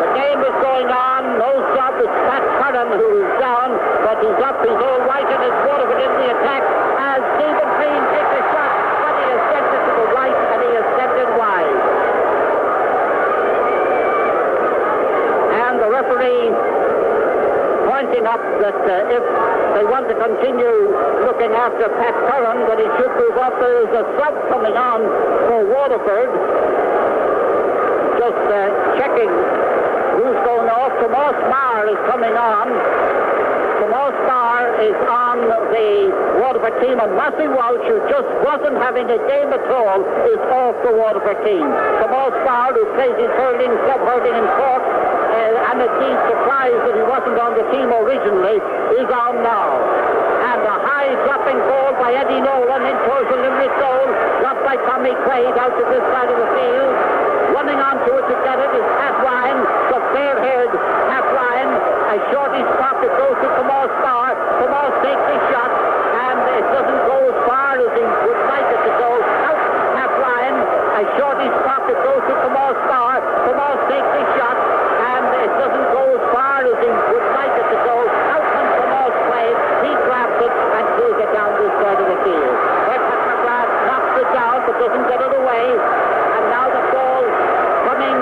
The game is going on. No sub. It's Pat Curran who is down, but he's up. He's all right, and it's Waterford in the attack as Stephen Green takes a shot, but he has sent it to the right and he has sent it wide. And the referee pointing up that if they want to continue looking after Pat Curran, that he should move up. There is a sub coming on for Waterford. Just checking who's going off. Tomas Marr is coming on. Tomas Marr is on the Waterford team, and Massey Walsh, who just wasn't having a game at all, is off the Waterford team. Tomas Marr, who plays his hurling, club hurling in Cork, and indeed surprised that he wasn't on the team originally, is on now. And a high dropping ball by Eddie Nolan in towards the Limerick goal, dropped by Tommy Craig out to this side of the field. Running onto it to get it is Pat Ryan, the fair-haired Pat Ryan. A shorty spot that goes to Tomas Marr. Tomas takes his shot, and it doesn't go as far as he would like it to go. Out Pat Ryan, a shorty spot that goes to Tomas Marr. Tomas takes his shot, and it doesn't go as far as he would like it to go. Out comes Tomas Craig. He grabs it and throws it down this side of the field. Pat McGrath knocks it down but doesn't get it away. And now the ball coming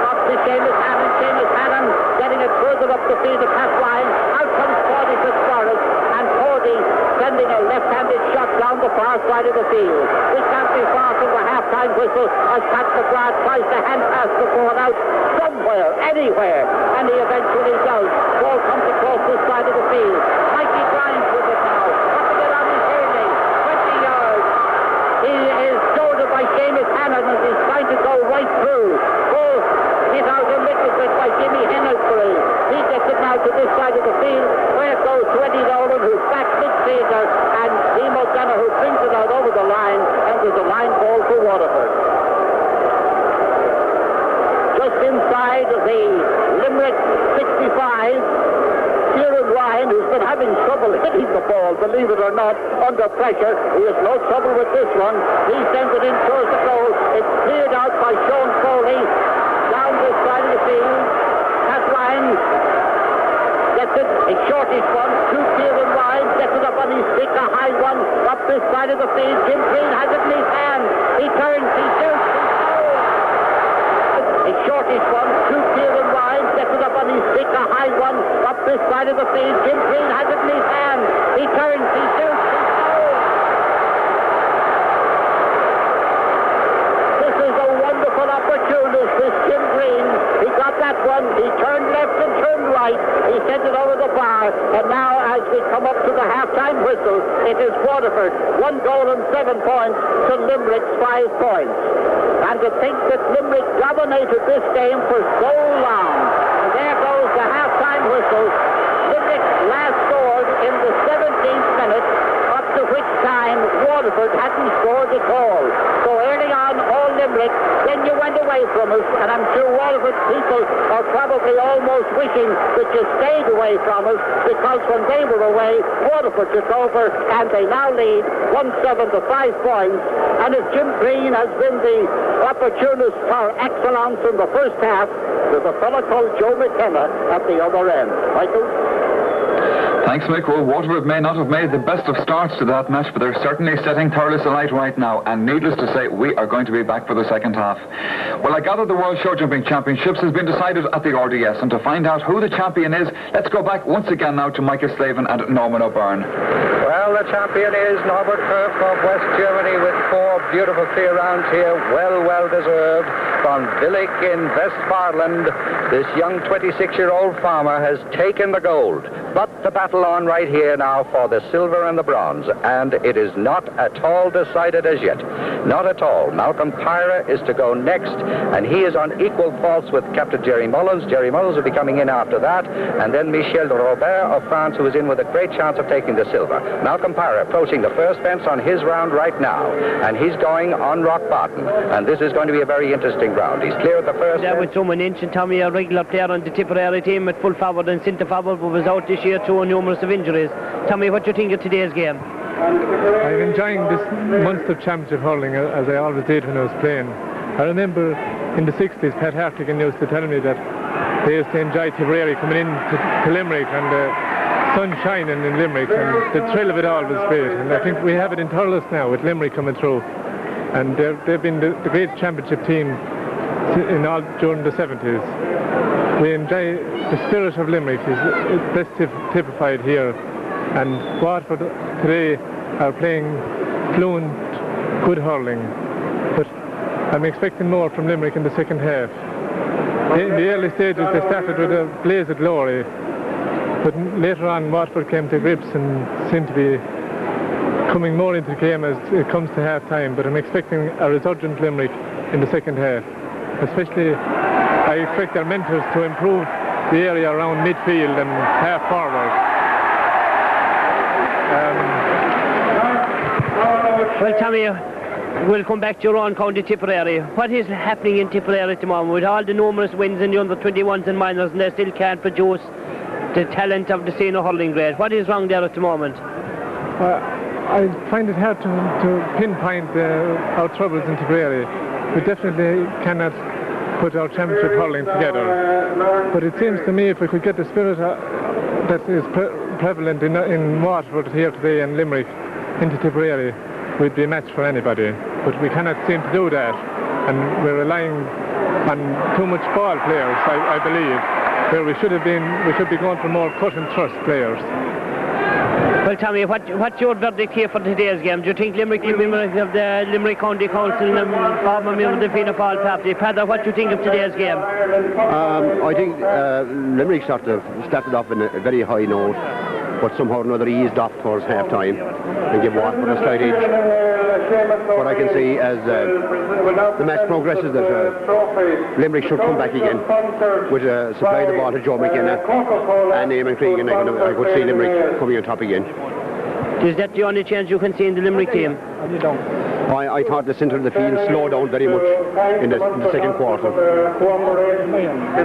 up to Seamus Hannon. Seamus Hannon getting it further up the field to Pat Ryan. Out comes Cody Fitzmaurice, and Cody sending a left-handed shot down the far side of the field. This can't be far from the half-time whistle as Pat McGrath tries to hand pass the ball out somewhere, anywhere, and he eventually does. Ball comes across this side of the field. Mikey Grimes with it now. Up it on his hurling. 20 yards. He is shouldered by Seamus Hannon as he's trying to go right through. Ball hit out a little bit by Jimmy Hennesbury. He gets it now to this side of the field, where it goes to Eddie Nolan, who's back midfielder, and Liam O'Donoghue who brings it out over the line, and there's a line ball for Waterford. Just inside the Limerick 65, Kieran Ryan, who's been having trouble hitting the ball, believe it or not, under pressure. He has no trouble with this one. He sends it in towards the goal. It's cleared out by Sean Foley down this side of the field. Pat Ryan gets it, a shortish one. Kieran Ryan gets it up on his stick, a high one up this side of the field. Jim Green has it in his hand. He turns, he shoots. A shortish one. Kieran Ryan gets it up on his stick, a high one up this side of the field. Jim Green has it in his hand. He turns, he shoots. This is a wonderful opportunist, this Jim Green. He got that one. He turned left and turned right. He sent it over the bar. And now, as we come up to the half-time whistle, it is Waterford 1 goal and 7 points to Limerick's 5 points. And to think that Limerick dominated this game for so long. And there goes the half-time whistle. Limerick last scored in the 17th minute, up to which time Waterford hadn't scored at all. So early on, all Limerick, then you went away from us, and I'm sure Waterford people are probably almost wishing that you stayed away from us, because when they were away, Waterford took over, and they now lead 1-7 to 5 points. And as Jim Green has been the opportunist par excellence in the first half, there's a fellow called Joe McKenna at the other end. Michael? Thanks, Mick. Well, Waterford may not have made the best of starts to that match, but they're certainly setting Thurles alight right now, and needless to say, we are going to be back for the second half. Well, I gather the World Show Jumping Championships has been decided at the RDS, and to find out who the champion is, let's go back once again now to Michael Slavin and Norman O'Byrne. Well, the champion is Norbert Kirk of West Germany with 4 beautiful 3 rounds here, well deserved. von Willig in Westfalen. This young 26-year-old farmer has taken the gold. But the battle on right here now for the silver and the bronze. And it is not at all decided as yet. Not at all. Malcolm Pyra is to go next, and he is on equal faults with Captain Jerry Mullins. Jerry Mullins will be coming in after that. And then Michel Robert of France, who is in with a great chance of taking the silver. Malcolm Pyra approaching the first fence on his round right now. And he's going on rock bottom. And this is going to be a very interesting round. He's cleared the first. There was someone inch, and Tommy, a regular player on the Tipperary team at full forward and centre forward, but was out this year through numerous of injuries. Tommy, what do you think of today's game? I'm enjoying this Munster Championship hurling as I always did when I was playing. I remember in the 60s, Pat Hartigan used to tell me that they used to enjoy Tipperary coming in to Limerick and the sun shining in Limerick, and the thrill of it all was great. And I think we have it in Thurles now with Limerick coming through. And they've been the great championship team during the 70s. We enjoy the spirit of Limerick is best typified here. And Waterford today are playing fluent, good hurling. But I'm expecting more from Limerick in the second half. In the early stages they started with a blaze of glory, but later on Waterford came to grips and seemed to be coming more into the game as it comes to half time. But I'm expecting a resurgent Limerick in the second half. Especially I expect our mentors to improve the area around midfield and half forward. Well, Tommy, we'll come back to your own county, Tipperary. What is happening in Tipperary at the moment with all the numerous wins in the under-21s and minors, and they still can't produce the talent of the senior hurling grade? What is wrong there at the moment? I find it hard to pinpoint our troubles in Tipperary. We definitely cannot put our championship hurling together. But it seems to me if we could get the spirit that is prevalent in Waterford here today and Limerick into Tipperary, we'd be a match for anybody. But we cannot seem to do that, and we're relying on too much ball players, I believe, where we should be going for more cut and thrust players. Well, Tommy, what's your verdict here for today's game? Do you think Limerick of the Limerick County Council and former member of the Fianna Fáil party? Padder, what do you think of today's game? I think Limerick started off in a very high note, but somehow or another eased off towards half time and gave Waterford a slight edge. What I can see as the match progresses that Limerick should come back again with supply the ball to Joe McKenna and Eamon Cregan, and I could see Limerick coming on top again. Is that the only change you can see in the Limerick team? I thought the centre of the field slowed down very much in the second quarter.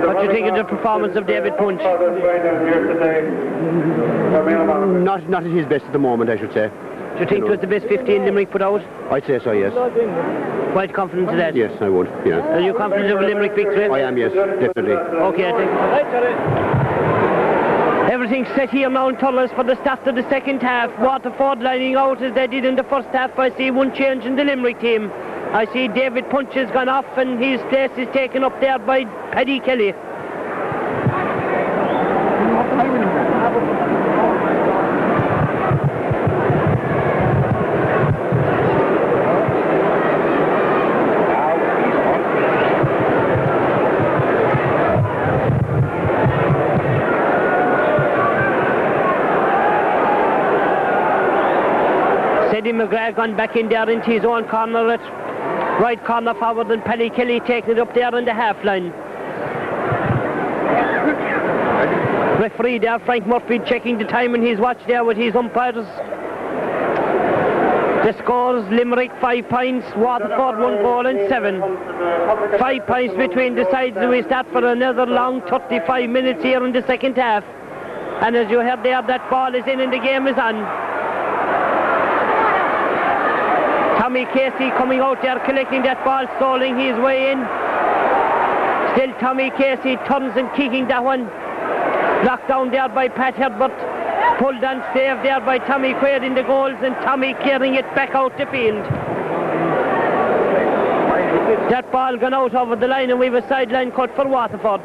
What do you think of the performance of David Punch? Not at his best at the moment, I should say. Do you think it was the best 15 Limerick put out? I'd say so, yes. Quite confident of that? Yes, I would, yeah. Are you confident of a Limerick victory? I am, yes, definitely. Okay, thank you. Everything's set here now in Thurles for the start of the second half. Waterford lining out as they did in the first half. I see one change in the Limerick team. I see David Punch has gone off and his place is taken up there by Paddy Kelly. Eddie McGrath gone back in there into his own corner at right corner forward, and Paddy Kelly taking it up there on the half line. Referee there, Frank Murphy, checking the time in his watch there with his umpires. The scores: Limerick 5 points, Waterford 1 goal and 7. 5 points between the sides. We start for another long 35 minutes here in the second half. And as you heard there, that ball is in and the game is on. Tommy Casey coming out there, collecting that ball, stalling his way in. Still Tommy Casey turns and kicking that one. Knocked down there by Pat Herbert. Pulled and saved there by Tommy Quaid in the goals, and Tommy carrying it back out the field. That ball gone out over the line, and we have a sideline cut for Waterford.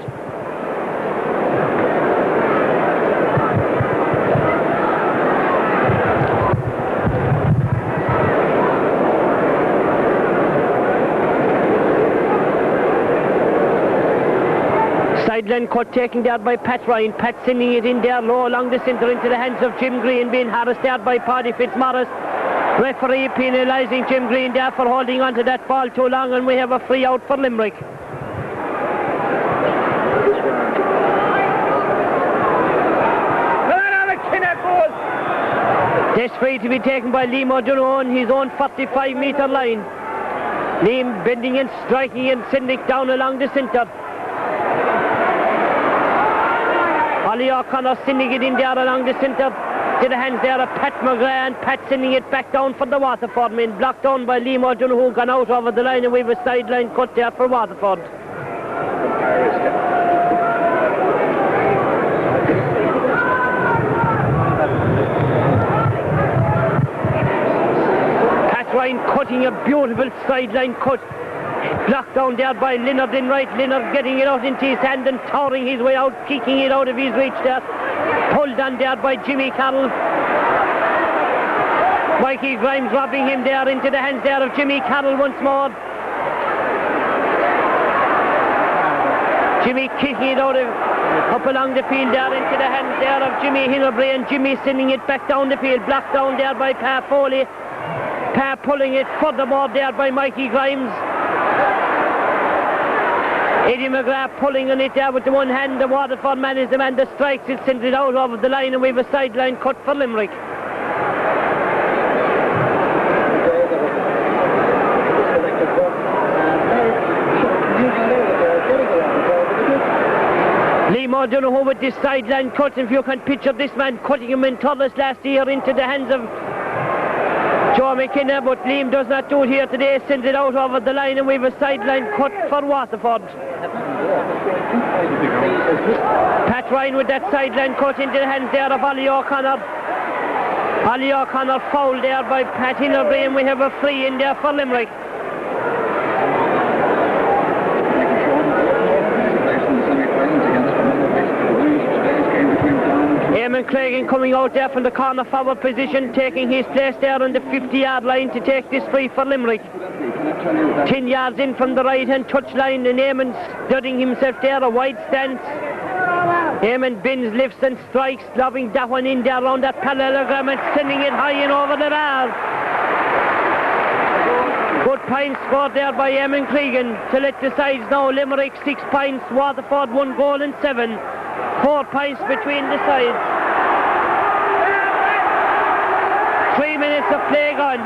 Sideline cut taken there by Pat Ryan. Pat sending it in there low along the centre into the hands of Jim Green, being harassed there by Paddy Fitzmaurice. Referee penalising Jim Green there for holding on to that ball too long, and we have a free out for Limerick. This free to be taken by Liam O'Donoghue on his own 45-metre line. Liam bending and striking and sending it down along the centre. Ollie O'Connor sending it in there along the centre to the hands there of Pat McGrath, and Pat sending it back down for the Waterford men. Blocked down by Liam O'Donoghue, gone out over the line, and we have a sideline cut there for Waterford. Ryan cutting a beautiful sideline cut. Blocked down there by Leonard in right. Leonard getting it out into his hand and towering his way out, kicking it out of his reach there. Pulled on there by Jimmy Carroll. Mikey Grimes robbing him there into the hands there of Jimmy Carroll once more. Jimmy kicking it out of up along the field there into the hands there of Jimmy Hinnerbury, and Jimmy sending it back down the field. Blocked down there by Pa Foley. Pa pulling it furthermore there by Mikey Grimes. Eddie McGrath pulling on it there with the one hand. The Waterford man is the man that strikes it, sends it out over the line, and we have a sideline cut for Limerick. Liam O'Donoghue with this sideline cut. If you can picture this man cutting him in Thurles last year into the hands of Joe McKenna, but Liam does not do it here today, sends it out over the line, and we have a sideline cut for Waterford. Pat Ryan with that sideline cut into the hands there of Ollie O'Connor. Ollie O'Connor fouled there by Pat Hinnerbury, and we have a free in there for Limerick. Eamon Cragen coming out there from the corner forward position, taking his place there on the 50-yard line to take this free for Limerick. 10 yards in from the right-hand touchline, and Eamon studying himself there, a wide stance. Eamon bends, lifts and strikes, lobbing that one in there around that parallelogram and sending it high and over the bar. Good points scored there by Eamon Cragen to let the sides know. Limerick 6 points, Waterford 1 goal and 7. 4 points between the sides. 3 minutes of play gone.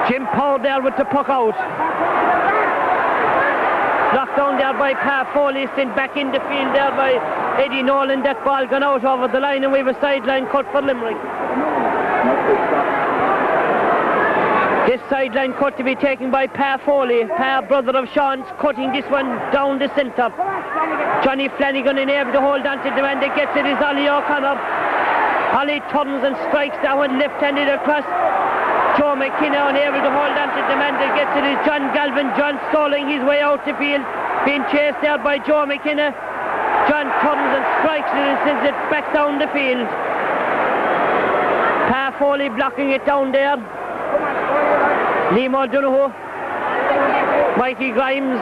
Jim Powell there with the puck out. Knocked down there by Pa Foley, sent back in the field there by Eddie Nolan. That ball gone out over the line, and we have a sideline cut for Limerick. This sideline cut to be taken by Pa Foley. Pa, brother of Sean's, cutting this one down the centre. Johnny Flanagan unable to hold on to the man that gets it is Ollie O'Connor. Ollie turns and strikes that one left-handed across. Joe McKenna unable to hold on to the man that gets it is John Galvin. John stalling his way out the field, being chased there by Joe McKenna. John turns and strikes it and sends it back down the field. Pa Foley blocking it down there. Liam O'Donoghue, Mikey Grimes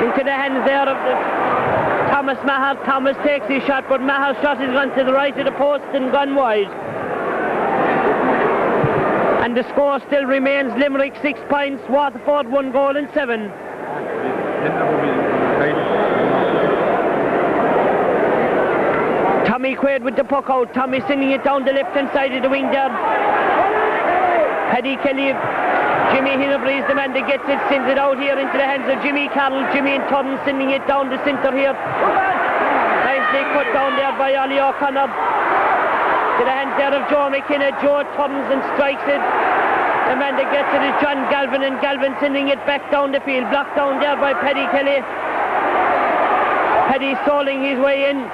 into the hands there of Thomas Maher. Thomas takes his shot, but Maher's shot has gone to the right of the post and gone wide. And the score still remains Limerick 6 points, Waterford 1 goal and 7. Tommy Quaid with the puck out. Tommy sending it down the left hand side of the wing there. Paddy Kelly, Jimmy Hinnerbury is the man that gets it, sends it out here into the hands of Jimmy Carroll. Jimmy and Turn sending it down the centre here. Nicely cut down there by Ollie O'Connor. To the hands there of Joe McKenna. Joe turns and strikes it. The man that gets it is John Galvin, and Galvin sending it back down the field. Blocked down there by Paddy Kelly. Paddy stalling his way in.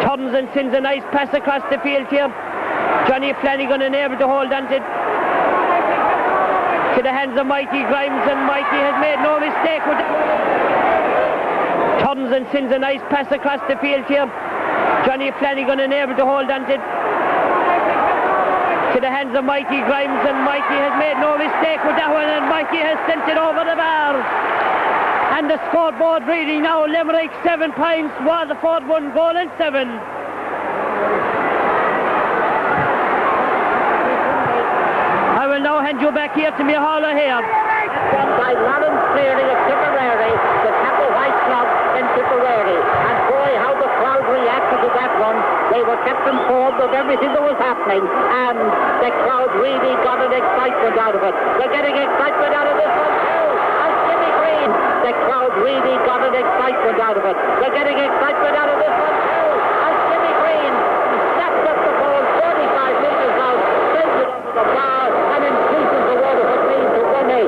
Turns and sends a nice pass across the field here. Johnny Flanagan unable to hold on to the hands of Mikey Grimes, and Mikey has made no mistake with it. Turns and sends a nice pass across the field here. Johnny Flanagan unable to hold on to to the hands of Mikey Grimes, and Mikey has made no mistake with that one, and Mikey has sent it over the bar. And the scoreboard reading now, Limerick 7 points, Waterford 1 goal and 7. I will now hand you back here to me hauler here. Done by Lawrence Cleary of Tipperary, the Capel White Club in Tipperary. And boy, how the crowd reacted to that one. They were kept informed of everything that was happening, and the crowd really got an excitement out of it. They're getting excitement out of this one too. And Jimmy Green, the crowd really got an excitement out of it. They're getting excitement out of this one too. And Jimmy Green snapped up the ball 45 metres out, sends it over the bar, and increases the Waterford lead to 1-8.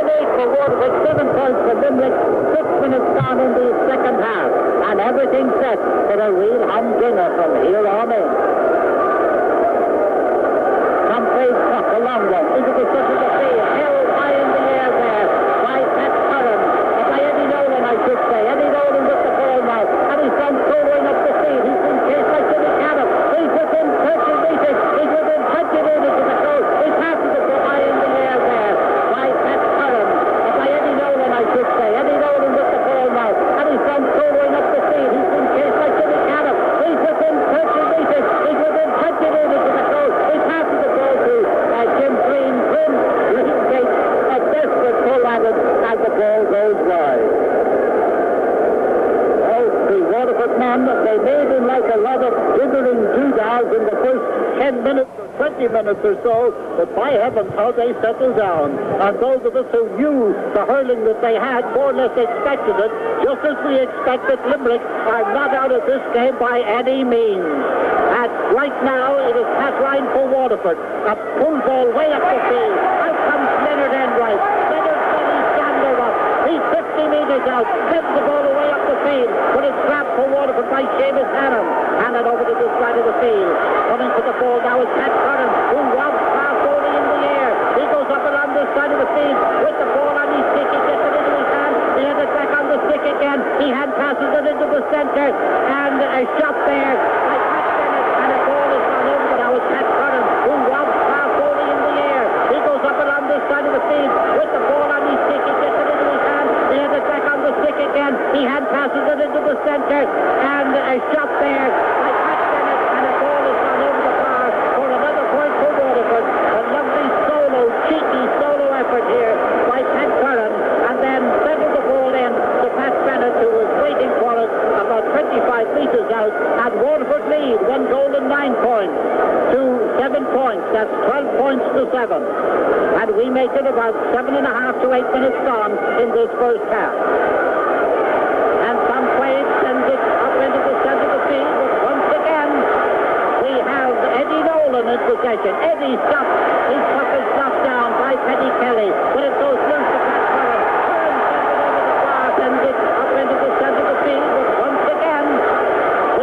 1-8 for Waterford, 7 points for Limerick, 6 minutes gone in the second half, and everything set for a real humdinger from here on in. Tom Faye's puck, a long one, into the center of the field, held high in the air there by Pat Curran, by Eddie Nolan, I should say. Eddie Nolan with the ball now, and he's gone soloing up the field. He's been chased by Jimmy Cannon. He's within 30 metres. He's within 20 metres of the goal. He passes it high in the air there by Pat Curran, by Eddie Nolan, I should say. Eddie Nolan with the ball now, and he's gone soloing up the field. He's been chased by Jimmy Cannon. He's within 30 metres. He's within 20 metres of the goal. He passes the ball to Jim Green. Grim takes a desperate pull at it, and the ball goes wide. The Waterford men, they made him like a lot of jibbering doodahs in the first 10 minutes or 20 minutes or so, but by heavens, how they settled down. And those of us who knew the hurling that they had more or less expected it, just as we expected Limerick are not out of this game by any means. And right now, it is Pat Ryan for Waterford. A pull ball way up the field. Out comes Leonard Enright. Leonard Kelly's Chandler up. He's 50 metres out. Sends the ball away up the field. But it's grabbed for Waterford by Seamus Hannon. Hannon over to this side of the field. Coming for the ball now is Pat Curran, who robs past only in the air. He goes up along this side of the field with the ball on his stick. He gets it into his hand. He has it back on the stick again. He hand passes it into the centre. And a shot there by Pat Bennett. And a ball is gone over. But now it's Pat Curran, who robs past only in the air. He goes up along this side of the field with the ball on his stick. He gets it into his hand. He has it back on the stick again. He hand passes it into the centre. And a shot there by Pat Bennett. And a ball is gone over the bar for another point for Waterford. A lovely solo, cheeky solo effort here by Pat Curran. And then settled the ball in to Pat Bennett, who was waiting for it about 25 metres out. And Waterford lead 1 goal and 9 points to 7 points. That's 12 points to 7. And we make it about 7.5 to 8 minutes gone in this first half. And Tom Quaid sends it up into the centre of the field. But once again, we have Eddie Nolan in possession. Eddie stops. His puck is knocked down by Paddy Kelly. But it goes loose to Pat Curran. Curran sends it over the bar, sends it up into the centre of the field. But once again,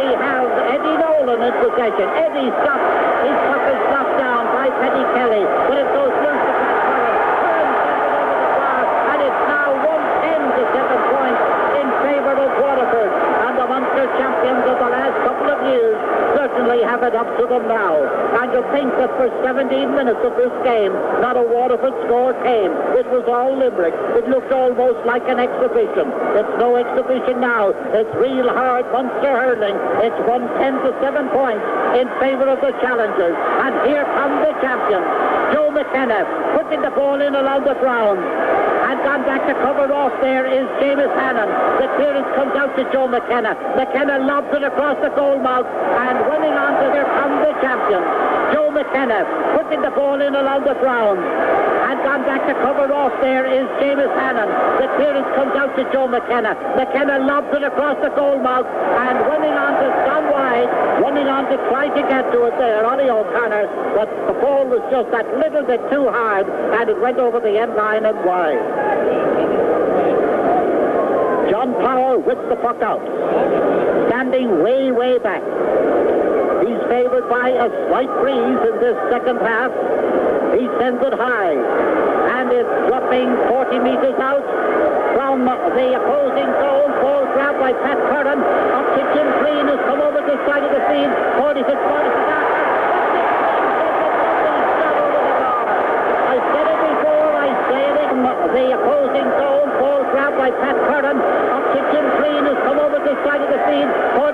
we have Eddie Nolan in possession. Eddie stops. His puck is knocked down by Paddy Kelly. But it goes loose to Pat Curran. Curran sends it over the bar. And it's now 110 to 7 points in favour of Waterford. And the Munster champions of the last couple of years certainly have it up to them now. And to think that for 17 minutes of this game, not a Waterford score came. It was all Limerick. It looked almost like an exhibition. It's no exhibition now. It's real hard Munster hurling. It's 110 to 7 points in favour of the challengers. And here come the champions. Joe McKenna putting the ball in along the ground. And gone back to cover off there is Seamus Hannon. The clearance comes out to Joe McKenna. McKenna lobs it across the goal mouth and running on to there come the champions. Joe McKenna putting the ball in along the ground. And gone back to cover off there is Seamus Hannon. The clearance comes out to Joe McKenna. McKenna lobs it across the goal mouth and running on to gone wide. Running on to try to get to it there, Ollie O'Connor. But the ball was just that little bit too hard and it went over the end line and wide. John Power with the puck out. Standing way, way back. He's favoured by a slight breeze in this second half. He sends it high. And it's dropping 40 metres out from the opposing goal. Ball grabbed by Pat Curran. Up to Jim Green, who's come over the side of the field. 46 out.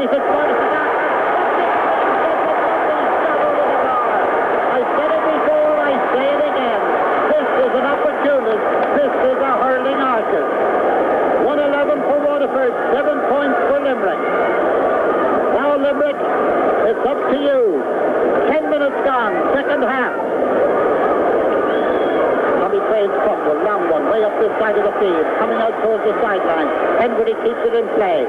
if it's going to be that. I said it before, I say it again. This is an opportunist. This is a hurling artist. 111 for Waterford, 7 points for Limerick. Now Limerick, it's up to you. 10 minutes gone, second half. Tommy Crane's fumble, long one, way up this side of the field, coming out towards the sideline. Henry keeps it in play.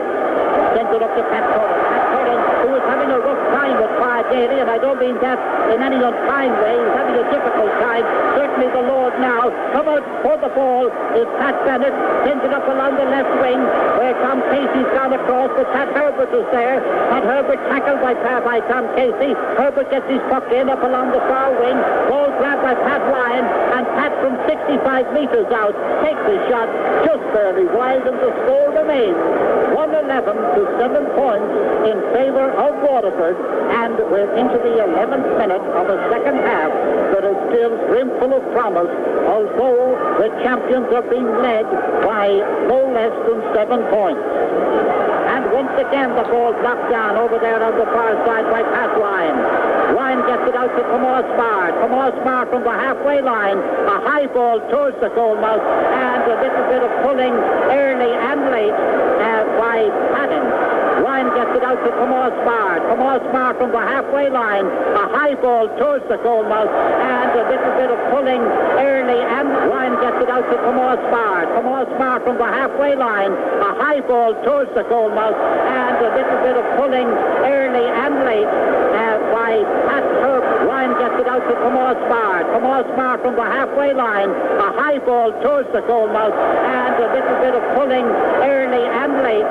Sends it up to Pat Torrance. Pat Torrance, who is having a rough time with Fire Daly, and I don't mean that in any unkind way. He's having a difficult time. Certainly the Lord now. Come out for the ball is Pat Bennett. Sends it up along the left wing where Tom Casey's gone across, but Pat Herbert is there. Pat Herbert tackled by Tom Casey. Herbert gets his puck in up along the far wing. Ball grabbed by Pat Ryan, and Pat from 65 metres out takes his shot just barely wide, and the score remains 111 to 7 points in favour of Waterford, and we're into the 11th minute of the second half that is still brimful of promise, although the champions are being led by no less than 7 points. And once again the ball blocked down over there on the far side by Pat Ryan. Ryan gets it out to Tomas Marr. Tomas Marr from the halfway line. A high ball towards the goal mouth, and a little bit of pulling early and late by Padding. Ryan gets it out to Tomas Marr. Tomas Marr from the halfway line. A high ball towards the goal mouth, and a little bit of pulling early, and Ryan gets it out to Tomas Marr. Tomas Marr from the halfway line. A high ball towards the goal mouth, and a little bit of pulling early and late by Pat Herbert. Ryan gets it out to Tomas Marr. Tomas Marr from the halfway line. A high ball towards the goal mouth, and a little bit of pulling early and late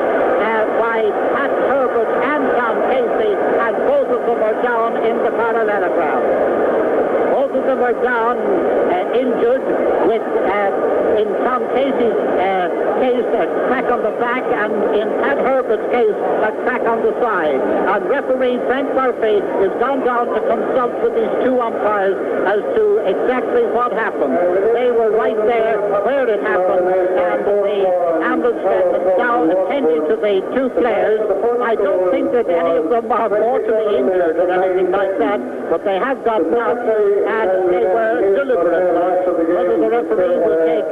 by Pat Herbert and Tom Casey, and both of them are down in the parallelogram. Both of them are down injured with, in Tom Casey's case, a crack on the back, and in Pat Herbert's case, a crack on the side. And referee Frank Murphy has gone down to consult with these two umpires as to exactly what happened. They were right there where it happened, and the ambulance men now attending to the two players. I don't think that any of them are mortally injured or anything like that, but they have got knocked, and they were deliberate. Whether the referee will take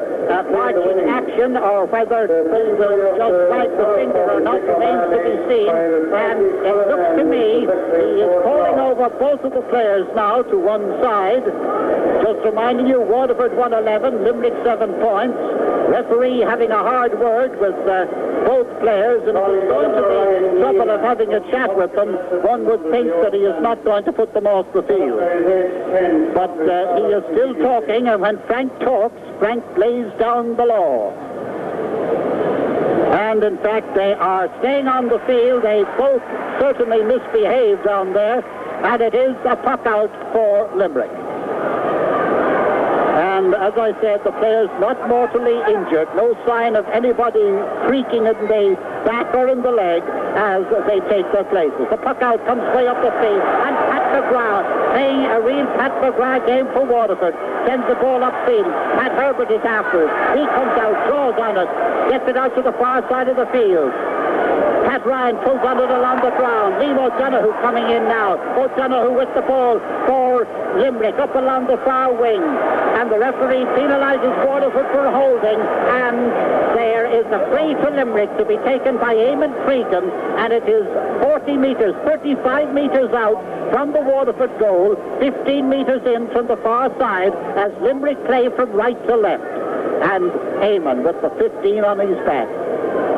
part in action or whether he will just wipe the finger or not remains to be seen. And it looks to me he is calling over both of the players now to one side. Just reminding you, Waterford 111, Limerick 7 points. Referee having a hard word with both players, and if he's going to be trouble of having a chat with them, one would think that he is not going to put them off the field. But he is still talking, and when Frank talks, Frank lays down the law. And in fact, they are staying on the field. They both certainly misbehaved down there, and it is a puck out for Limerick. And as I said, the players not mortally injured. No sign of anybody creaking in the back or in the leg as they take their places. The puck out comes way up the field, and Pat McGrath, playing a real Pat McGrath game for Waterford, sends the ball upfield. Pat Herbert is after it. He comes out, draws on it, gets it out to the far side of the field. Pat Ryan pulls on it along the ground. Liam O'Donoghue coming in now. O'Donoghue with the ball for Limerick up along the far wing. And the referee penalises Waterford for holding. And there is a free to Limerick to be taken by Eamon Cregan. And it is 40 metres, 35 metres out from the Waterford goal, 15 metres in from the far side as Limerick play from right to left. And Eamon with the 15 on his back,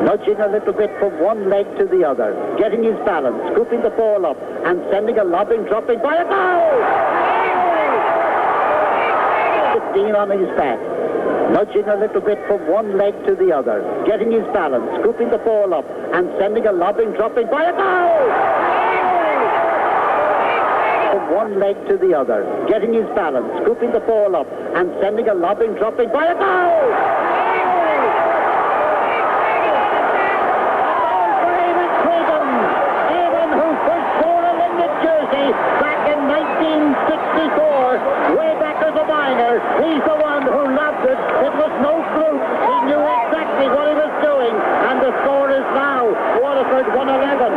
nudging a little bit from one leg to the other, getting his balance, scooping the ball up, and sending a lobbing, dropping by a goal! 15 on his back, nudging a little bit from one leg to the other, getting his balance, scooping the ball up, and sending a lobbing, dropping by a goal! From one leg to the other, getting his balance, scooping the ball up, and sending a lobbing, dropping by a goal! Back in 1964, way back as a minor, he's the one who loved it. It was no fluke. He knew exactly what he was doing, and the score is now Waterford 111.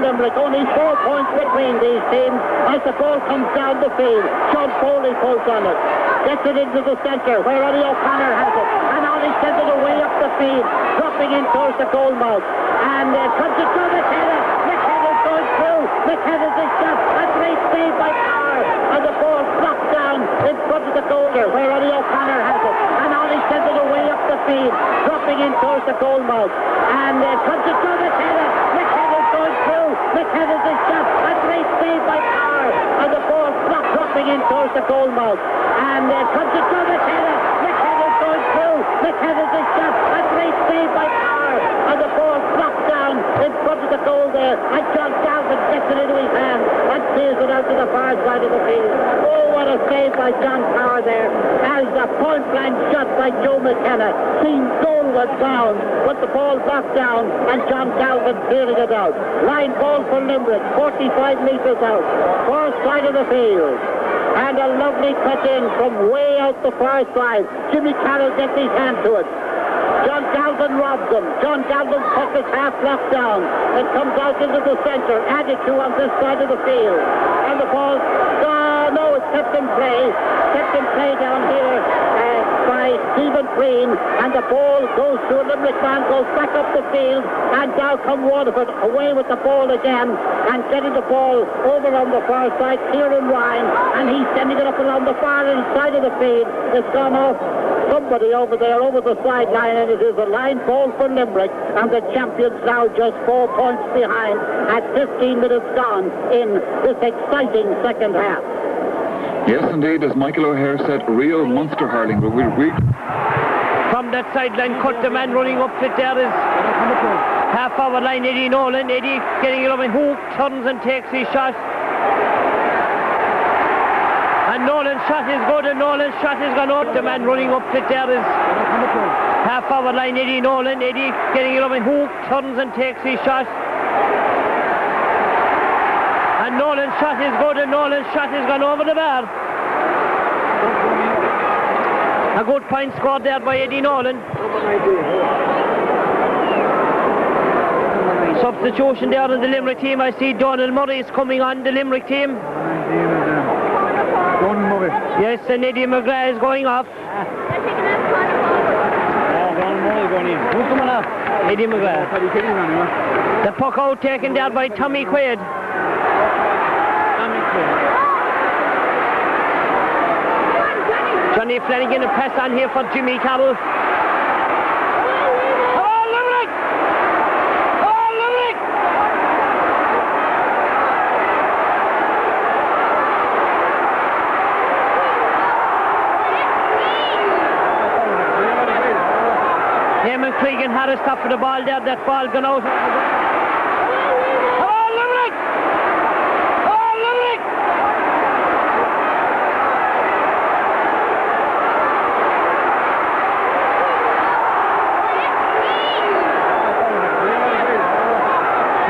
Limerick. Only 4 points between these teams as the ball comes down the field. Sean Foley pulls on it. Gets it into the centre where Eddie O'Connor has it. And Ollie sends it away up the field, dropping in towards the goal mouth. And comes it through McKenna. McKenna's going through. McKenna's is shot. A great save by Carr. And the ball drops down in front of the goal where Eddie O'Connor has it. And Ollie sends it away up the field, dropping in towards the goal mouth. And comes it through McKenna. McKenna's going through. McKenna's is shot. A great save by Carr. And the ball dropping in towards the goal mouth. And comes it through McKenna. McKenna's going through. McKenna's is shot. A great save by Carr. And the ball drops down in front of the goal there. And John Galvin gets it into his hand and clears it out to the far side of the field. Oh, what a save by John Carr there. As a point-blank shot by Joe McKenna. Seemed goalward bound, but the ball dropped down and John Galvin clearing it out. Line ball for Limerick, 45 metres out. Far side of the field. And a lovely cut in from way out the far side. Jimmy Carroll gets his hand to it. John Galvin robs him. John Galvin's puck is half blocked down. It comes out into the centre. Added to on this side of the field. And the ball, no, it's kept in play. Kept in play down here by Stephen Green. And the ball goes to a Limerick man, goes back up the field. And now come Waterford away with the ball again. And getting the ball over on the far side. Kieran Ryan. And he's sending it up along the far side of the field. It's gone off somebody over there, over the sideline, and it is a line ball for Limerick, and the champions now just 4 points behind at 15 minutes gone in this exciting second half. Yes, indeed, as Michael O'Hare said, real Munster hurling. But from that sideline cut, the man running up to there is half-hour line, Eddie Nolan. Eddie getting it up in hook, turns and takes his shot. And Nolan's shot is good, and Nolan's shot is gone up. The man running up to there is half-hour line, Eddie Nolan. Eddie getting it up in hook, turns and takes his shot. And Nolan's shot is good, and Nolan's shot has gone over the bar. A good point scored there by Eddie Nolan. Substitution there in the Limerick team. I see Donald Murray is coming on the Limerick team. Yes, and Eddie McGrath is going off. Who's coming off? Eddie McGrath. The puck out taken there by Tommy Quaid. Johnny Flanagan, a press on here for Jimmy Carroll. Cregan Harris top for the ball there. That ball gone out. Oh, Limerick! Oh, Limerick!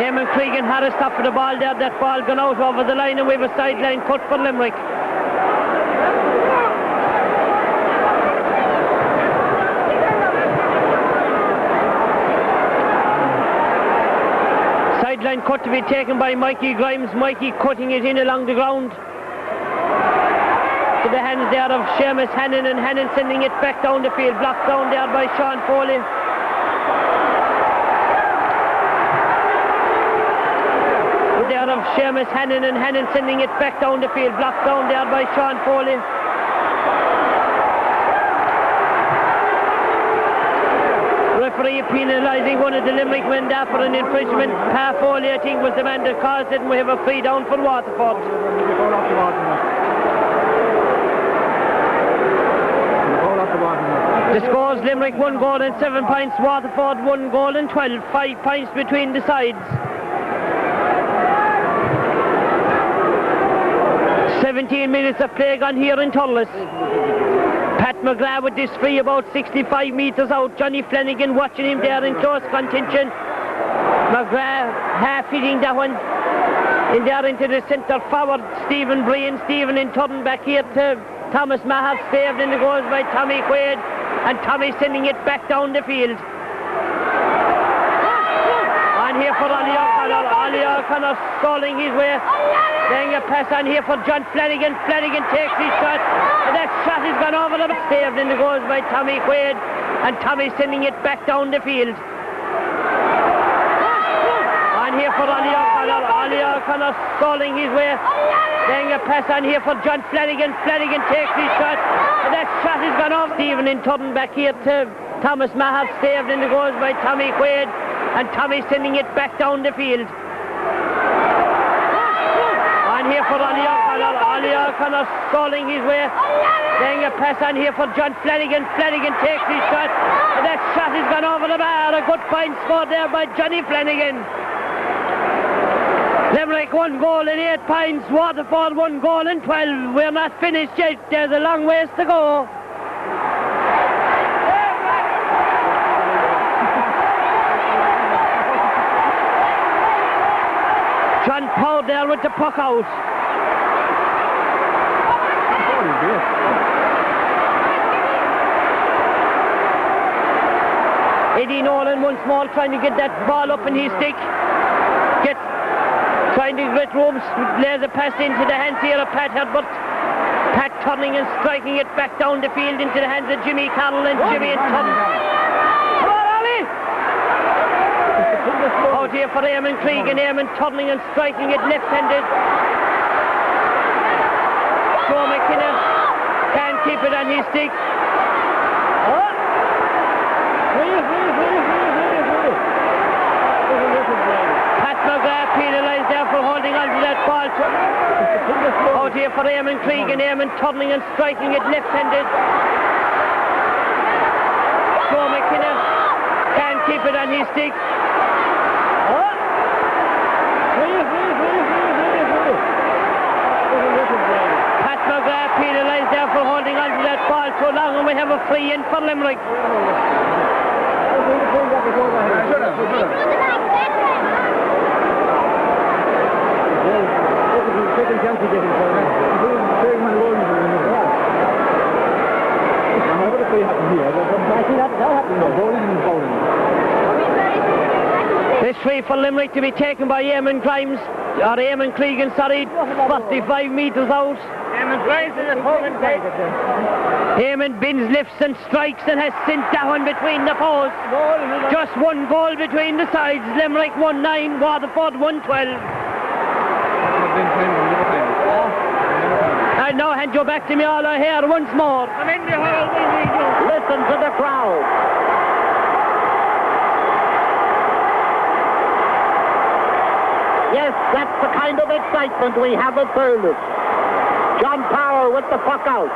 Eamon Cregan Harris top for the ball there. That ball gone out over the line, and we have a sideline cut for Limerick. Sideline cut to be taken by Mikey Grimes. Mikey cutting it in along the ground to the hands there of Seamus Hannon, and Hannon sending it back down the field. Blocked down there by Sean Foley. There of Seamus Hannon, and Hannon sending it back down the field. Blocked down there by Sean Foley. Referee penalising one of the Limerick men there for an infringement. Pa Foley, I think, was the man that caused it, and we have a free down for Waterford. The scores: Limerick 1 goal and 7 points, Waterford 1 goal and 12, 5 points between the sides. 17 minutes of play gone here in Thurles. Pat McGrath with this free about 65 metres out. Johnny Flanagan watching him there in close contention. McGrath half hitting that one in there into the centre forward. Stephen Breen. Stephen in turn back here to Thomas Maher, saved in the goals by Tommy Quaid, and Tommy sending it back down the field. And here for Ali O'Connor. Ali O'Connor stalling his way. Laying a pass on here for John Flanagan. Flanagan takes his shot. And that shot has gone over the back. Saved in the goals by Tommy Quaid. And Tommy sending it back down the field. And here for Ali O'Connor. Ali O'Connor stalling his way. Laying a pass on here for John Flanagan. Flanagan takes his shot. And that shot has gone off. Stephen in turn back here to Thomas Maher. Saved in the goals by Tommy Quaid. And Tommy sending it back down the field. And here for Ali O'Connor. Ali O'Connor stalling his way. Laying a pass on here for John Flanagan. Flanagan takes his shot. And that shot has gone over the bar. A good point scored there by Johnny Flanagan. Limerick 1 goal in 8 points. Waterford 1 goal in 12. We're not finished yet. There's a long ways to go. John Powell there with the puck out. Eddie Nolan once more trying to get that ball up in his stick. Trying to get room, lays a pass into the hands here of Pat Herbert. Pat turning and striking it back down the field into the hands of Jimmy Carroll and Jimmy and Turn. Come on, Ali! Out here for Eamon Cregan. Eamon turning and striking it left-handed. Joe McKinnon can't keep it on his stick. Penalised there for holding on to that ball. Out here for Eamon Cregan. Eamon turning and striking it left-handed. Joe McKinnon can't keep it on his stick. Pat McGrath penalised there for holding on to that ball so long, and we have a free in for Limerick. This free for Limerick to be taken by Eamon Grimes, or Eamon Cregan, sorry, 45 metres out. Eamon Grimes is at home and Eamon bins, lifts and strikes and has sent that one between the posts. Just 1 goal between the sides. Limerick 1-9, Waterford 1-12. I now hand you back to me all here once more. Listen to the crowd. Yes, that's the kind of excitement we have at Thurles. John Power with the puck out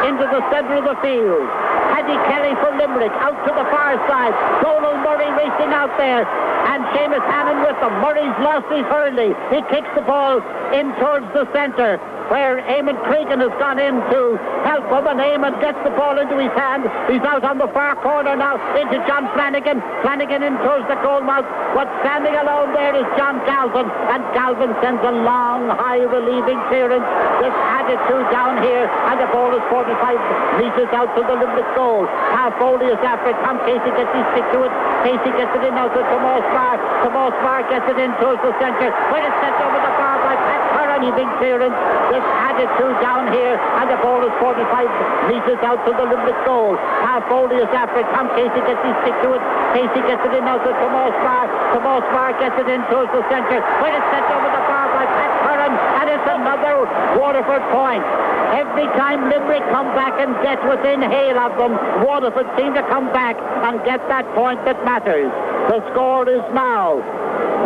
into the centre of the field. Paddy Kelly for Limerick out to the far side. Donald Murray racing out there. And Seamus Hannon with them. Murray's lost his hurley. He kicks the ball in towards the centre, where Eamon Cregan has gone in to help him, and Eamon gets the ball into his hand. He's out on the far corner now into John Flanagan. Flanagan in towards the goal mouth. What's standing alone there is John Galvin, and Galvin sends a long, high relieving clearance. This added to down here, and the ball is 45 metres out to the Limerick goal. Half Foley is after it. Tom Casey gets his stick to it. Casey gets it in now to Tomas Barr. Tomas Barr gets it in towards the centre. When it's sent over the bar by Pat Curran, big clearance. This added to down here, and the ball is 45 metres out to the Limerick goal. Half Foley is after it. Tom Casey gets his stick to it. Casey gets it in now to Tomas Barr. Tomas Barr gets it in towards the centre. When it's sent over the bar by Pat Curran, and it's another Waterford point. Every time Limerick come back and get within hail of them, Waterford seem to come back and get that point that matters. The score is now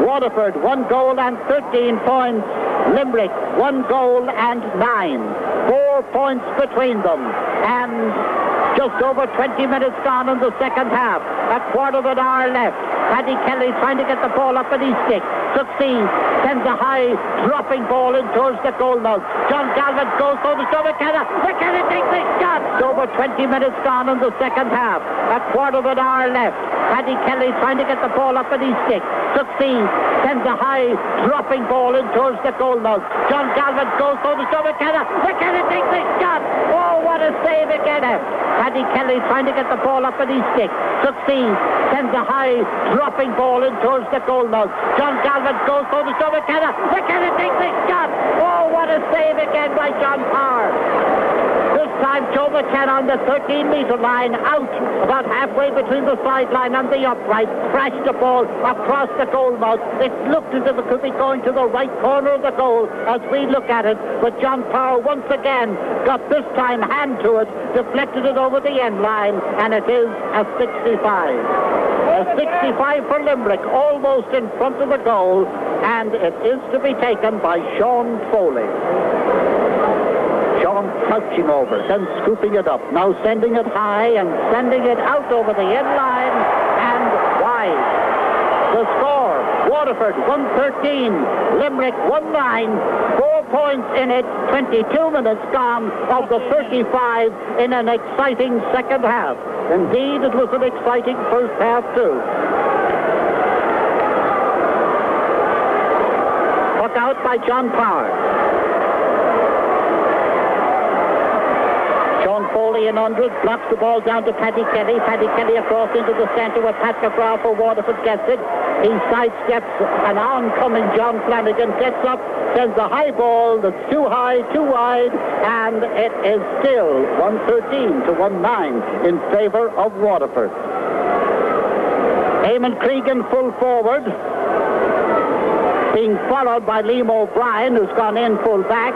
Waterford 1 goal and 13 points. Limerick 1 goal and 9. 4 points between them. And just over 20 minutes gone in the second half. A quarter of an hour left. Paddy Kelly trying to get the ball up at his stick. Succeeds. Sends a high dropping ball in towards the goal mouth. John Galvin goes for the show. McKenna takes the shot. Over 20 minutes gone in the second half. A quarter of an hour left. Paddy Kelly trying to get the ball up at his stick. Succeeds. Sends a high dropping ball in towards the goal mouth. John Galvin goes for the show. McKenna takes the shot. Oh, what a save again. Paddy Kelly trying to get the ball up at his stick. Succeeds. Sends a high dropping ball in towards the goal mouth. John Galvin goes for the Joe McKenna. McKenna takes the shot. Oh, what a save again by John Power. This time Joe McKenna on the 13-metre line, out about halfway between the sideline and the upright, crashed the ball across the goal mouth. It looked as if it could be going to the right corner of the goal as we look at it, but John Power once again got this time hand to it, deflected it over the end line, and it is a 65. A 65 for Limerick, almost in front of the goal, and it is to be taken by Sean Foley. Sean crouching over, then scooping it up, now sending it high and sending it out over the end line and wide. The score, Waterford 113, Limerick 19, 4 points in it, 22 minutes gone of the 35 in an exciting second half. Indeed, it was an exciting first half too. Put out by John Power. Foley in 100, blocks the ball down to Paddy Kelly. Paddy Kelly across into the centre where Pat McGrath for Waterford gets it. He sidesteps an oncoming John Flanagan, gets up, sends a high ball that's too high, too wide, and it is still 113 to 19 in favour of Waterford. Eamon Cregan full forward, being followed by Liam O'Brien, who's gone in full back.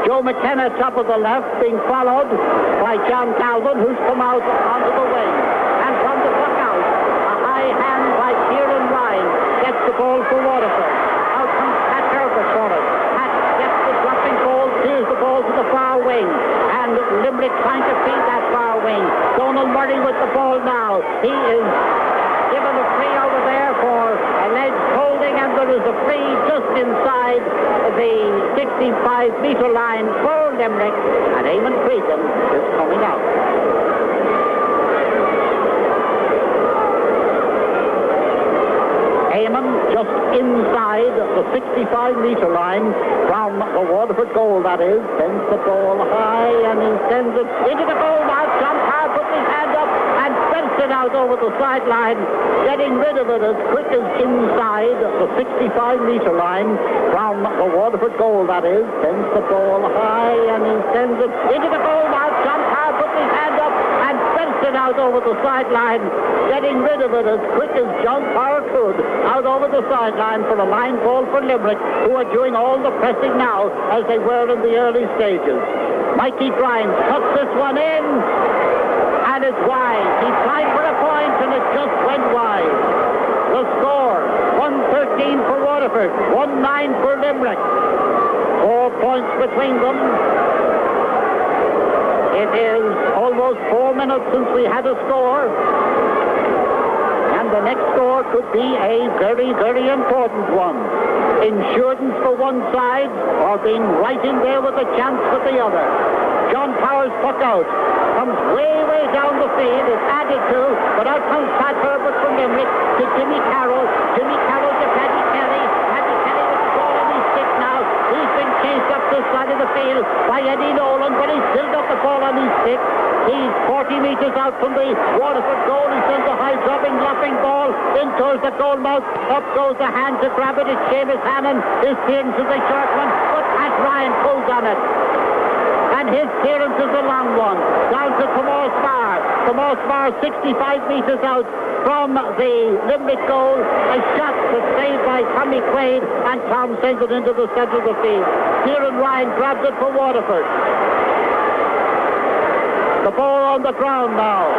Joe McKenna, top of the left, being followed by John Galvin, who's come out onto the wing. And from the puck out, a high hand by Kieran Ryan gets the ball for Waterford. Out comes Pat Herbert for it. Pat gets the dropping ball, steers the ball to the far wing. And Limerick trying to feed that far wing. Donald Murray with the ball now. He is given a free over there for alleged holding, and there is a free just inside the 65-metre line for Limerick, and Eamon Cregan is coming out. Eamon just inside the 65-metre line from the Waterford goal, that is, sends the ball high and he sends it into the goal mouth. John Parr puts his hand up and belts it out over the sideline, getting rid of it as quick as inside the 65-metre line from the Waterford goal, that is, sends the ball high and he sends it into the goal mouth. John Parr puts his hand up and belts it out over the sideline, getting rid of it as quick as John Parr could, out over the sideline for a line ball for Limerick, who are doing all the pressing now as they were in the early stages. Mikey Grimes cuts this one in, and it's wide. He tried for a point, and it just went wide. The score, 113 for Waterford, 1-9 for Limerick. 4 points between them. It is almost 4 minutes since we had a score. And the next score could be a very, very important one. Insurance for one side, or being right in there with a chance for the other. John Power's puck out. Comes way, way down the field. It's added to, but out comes Pat Herbert from Limerick to Jimmy Carroll. Jimmy Carroll to Paddy Kelly. Paddy Kelly with the ball on his stick now. He's been chased up this side of the field by Eddie Nolan, but he's still got the ball on his stick. He's 40 metres out from the Waterford goal. He sends a high dropping, lopping ball in towards the goal mouth. Up goes the hand to grab it. It's Seamus Hannon. His clearance is a short one, but Pat Ryan pulls on it. And his clearance is a long one. Down to Tomas Marr. Tomas Marr 65 metres out from the Limerick goal. A shot that's saved by Tommy Quaid, and Tom sends it into the centre of the field. Kieran Ryan grabs it for Waterford. The ball on the ground now.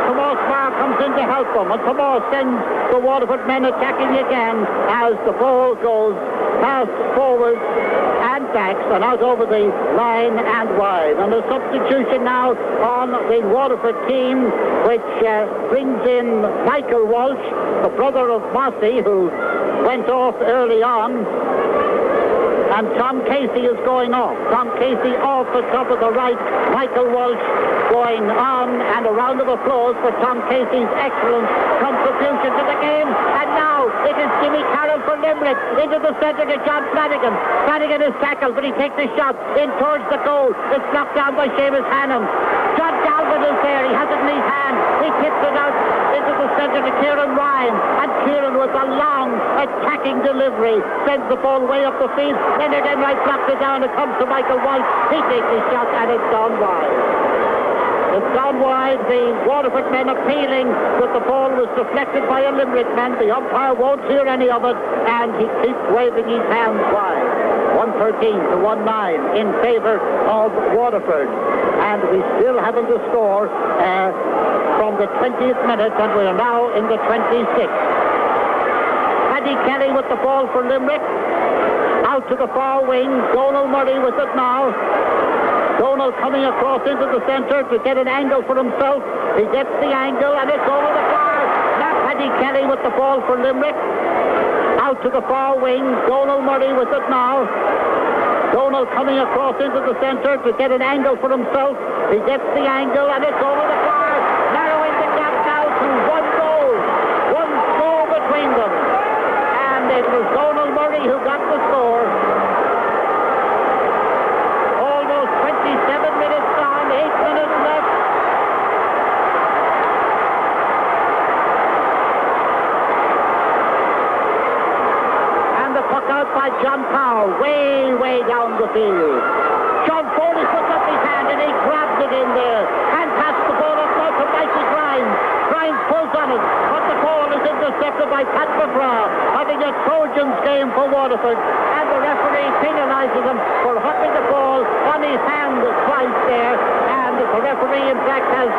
Tomas Marr comes in to help them, and Tomas sends the Waterford men attacking again as the ball goes past forwards and backs and out over the line and wide. And a substitution now on the Waterford team, which brings in Michael Walsh, the brother of Mossy, who went off early on. And Tom Casey is going off. Tom Casey off the top of the right. Michael Walsh going on, and a round of applause for Tom Casey's excellent contribution to the game. And now it is Jimmy Carroll for Limerick into the centre to John Flanagan. Flanagan is tackled, but he takes a shot in towards the goal. It's knocked down by Seamus Hannon. John Galvin Galvin is there. He has it in his hand. He tips it out into the centre to Kieran Ryan. And Kieran with a long attacking delivery sends the ball way up the field. Leonard Enright knocks it down. It comes to Michael White. He takes his shot and it's gone wide. It's gone wide. The Waterford men appealing that the ball was deflected by a Limerick man. The umpire won't hear any of it, and he keeps waving his hands wide. 113 to 1-9 in favour of Waterford. And we still haven't a score from the 20th minute, and we're now in the 26th. Paddy Kelly with the ball for Limerick. Out to the far wing. Donald Murray with it now. Donald coming across into the centre to get an angle for himself. He gets the angle and it's over the bar. Now Paddy Kelly with the ball for Limerick. Out to the far wing. Donald Murray with it now. Donald coming across into the centre to get an angle for himself. He gets the angle and it's over the bar. Narrowing the gap now to one goal. One score between them. And it was Donald Murray who got the score. 7 minutes gone, 8 minutes left. And the puck out by John Powell, way down the field. Sean Foley puts up his hand and he grabs it in there. And passes the ball up now to Michael Grimes. Grimes pulls on it, but the ball is intercepted by Pat McGrath, having a Trojans game for Waterford. And the referee penalises him for hopping the ball on his hand twice there. And the referee, in fact, has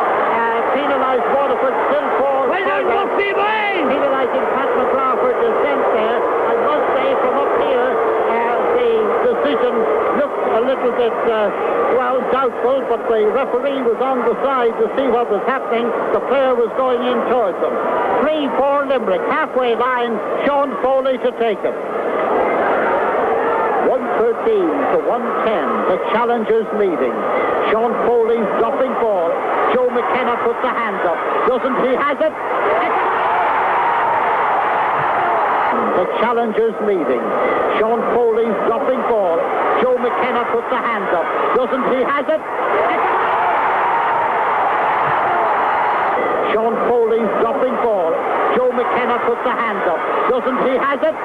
penalised Waterford still for... Well done, Buffy, boy! Penalising Pat McGrath for dissent there. I must say, from up here, the decision looked a little bit, doubtful, but the referee was on the side to see what was happening. The player was going in towards them. 3-4 Limerick, halfway line, Sean Foley to take it. 113 to 110, the challengers leading. Sean Foley's dropping ball. Joe McKenna puts the hands up. Doesn't he? Has it? The challengers leading. Sean Foley's dropping ball. Joe McKenna puts the hands up. Doesn't he? Has it? Sean Foley's dropping ball. Joe McKenna puts the hands up. Doesn't he? Has it?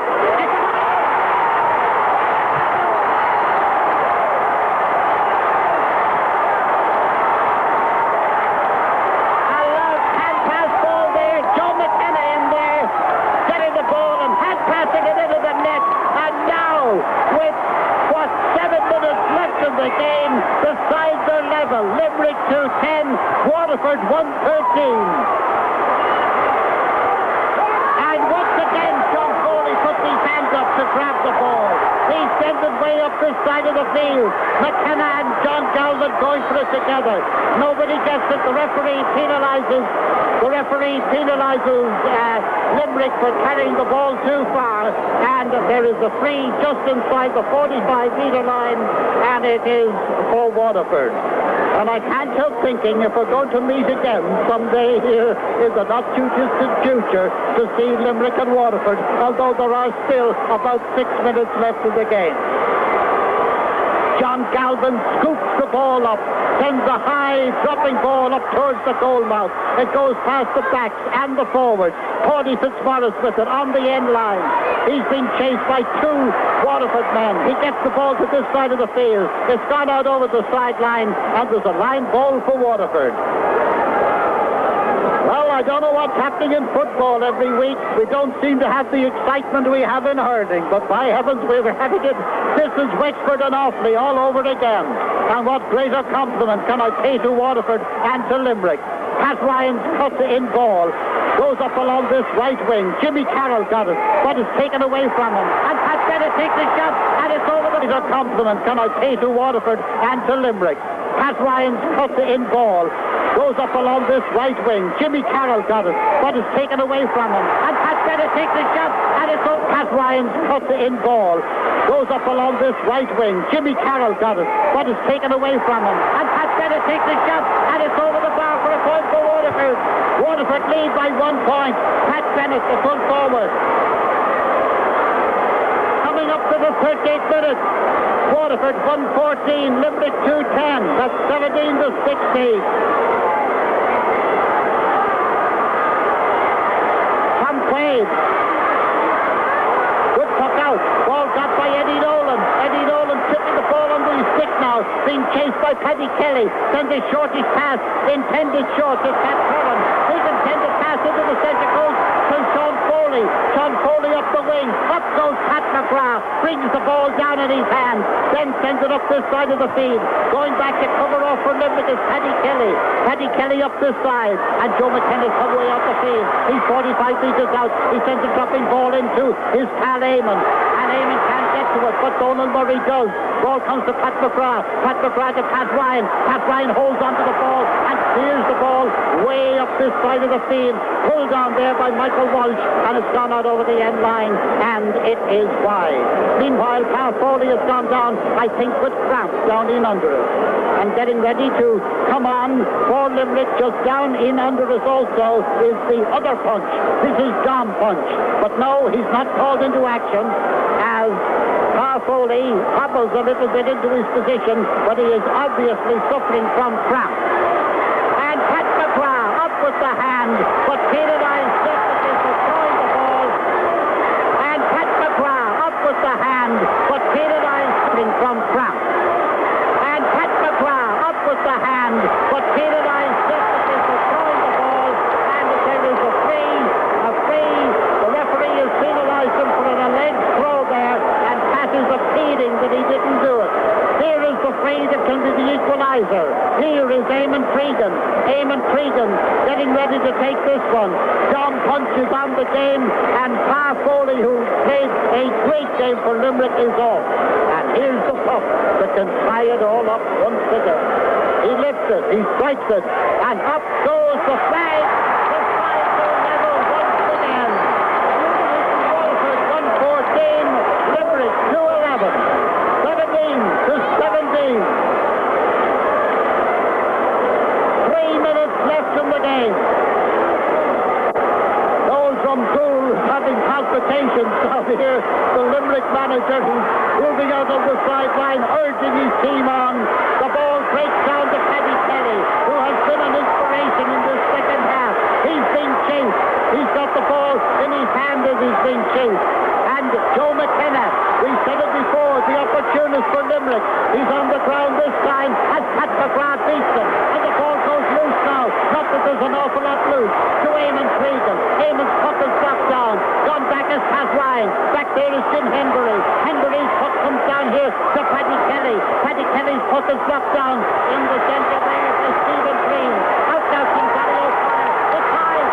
Limerick 2-10, Waterford 1-13. And once again, John Foley puts his hands up to grab the ball. He sends it way up this side of the field. McKenna and John Galvin going for it together. Nobody gets it. The referee penalises Limerick for carrying the ball too far. And there is a free just inside the 45-metre line, and it is for Waterford. And I can't help thinking if we're going to meet again someday here in the not-too-distant future to see Limerick and Waterford, although there are still about 6 minutes left in the game. John Galvin scoops the ball up, sends a high dropping ball up towards the goal mouth. It goes past the backs and the forwards. Paudie Fitzmaurice with it on the end line. He's been chased by two Waterford men. He gets the ball to this side of the field. It's gone out over the sideline, and there's a line ball for Waterford. Well, I don't know what's happening in football every week. We don't seem to have the excitement we have in hurling, but by heavens, we were having it. This is Wexford and Offaly all over again. And what greater compliment can I pay to Waterford and to Limerick? Pat Ryan's cut in ball goes up along this right wing. Jimmy Carroll got it, but it's taken away from him. And Pat Bennett takes a shot, and it's over the... Greater compliment can I pay to Waterford and to Limerick? Pat Ryan's cut in ball goes up along this right wing. Jimmy Carroll got it, but it's taken away from him. And Pat Bennett takes a shot, and it's over. Pat Ryan's cut in ball goes up along this right wing. Jimmy Carroll got it, but it's taken away from him. And Pat Bennett takes a shot, and it's over the bar for a point for Waterford. Waterford lead by 1 point. Pat Bennett, the full forward. Coming up to the 38th minute. Waterford 114, Limerick 210. That's 17-60. Tom Quaid. Good puck out. Ball got by Eddie Nolan. Eddie Nolan tipping the ball under his stick now. Being chased by Paddy Kelly. Sends a shortish pass. Intended short to Pat Curran. His intended pass into the centre goes to Sean Foley. Sean Foley up the wing. Up goes Pat McGrath. Brings the ball down in his hand. Then sends it up this side of the field. Going back to cover off for Limerick is Paddy Kelly. Paddy Kelly up this side. And Joe McKenna's come away off the field. He's 45 metres out. He sends a dropping ball into his pal Eamon. And Eamon can't get to it, but Donald Murray does. Ball comes to Pat McGrath. Pat McGrath to Pat Ryan. Pat Ryan holds onto the ball and clears the ball way up this side of the field. Pulled down there by Michael Walsh, and it's gone out over the end line, and it is wide. Meanwhile, Carl Foley has gone down, I think, with cramp down in under it. And getting ready to come on for Limerick, just down in under us also, is the other punch. This is Dom Punch. But no, he's not called into action as Carl Foley hobbles a little bit into his position, but he is obviously suffering from cramp. And Pat McGrath up with the hand, but Peter Lyons desperately for throwing the ball. And Pat McGrath up with the hand, but Peter Lyons suffering from cramp. And Pat McGrath up with the hand, but Peter Lyons desperately for throwing the ball. And there is a free. The referee has penalised him for an alleged throw there, and Pat is appealing that he didn't do it. Here is the free that can be the equaliser. Here is Eamon Cregan. Eamon Cregan getting ready to take this one. John Punch is on the game, and Carl Foley, who played a great game for Limerick, is off. And here's the puck that can tie it all up once again. He lifts it, he strikes it, and up goes the flag. The flag will level once again. Waterford 114, Limerick 211. 17-17. 3 minutes left in the game. Those from Gould having palpitations out here. The Limerick manager who's moving out on the sideline, urging his team on. The ball breaks down to Paddy Kelly, who has been an inspiration in this second half. He's being chased. He's got the ball in his hand as he's being chased. And Joe McKenna, we said it before, the opportunist for Limerick. He's on the ground this time as Pat McGrath beats him. And the ball goes loose now. Not that there's an awful lot loose. To Eamon Cregan. Eamon's puck is dropped down. Gone back is Pat Ryan. Back there is Jim Henbury. Henbury's puck comes down here to Paddy Kelly. Paddy Kelly's puck is dropped down in the centre there to Stephen Green. Out now comes Gary O'Connor. It's high.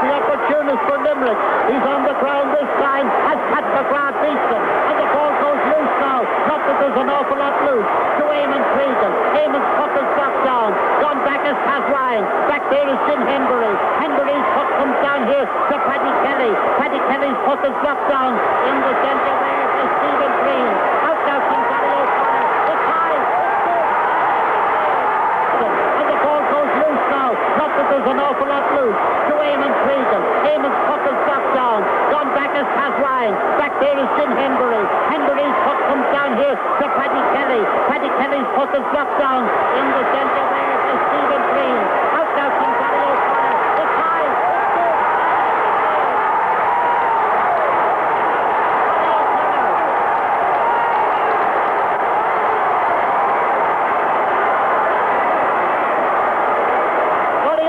The opportunist for Limerick. He's on the ground this time as Pat McGrath beats him. And the ball goes loose now. Not that there's an awful lot loose. To Eamon Cregan. Eamon's puck is dropped down. Gone back is Pat Ryan. Back there is Jim Henbury. Henbury's puck comes down here to Paddy Kelly. Paddy Kelly's puck is dropped down in the centre there to Stephen Green. Out now comes Gary O'Connor. It's high. And the ball goes loose now. Not that there's an awful lot loose. To Eamon Cregan. Eamon's puck is dropped down. Gone back is Pat Ryan. Back there is Jim Henbury. Henbury's puck comes down here to Paddy Kelly. Paddy Kelly's puck is dropped down in the centre there to Stephen Green. Out now comes Gary O'Connor. It's high.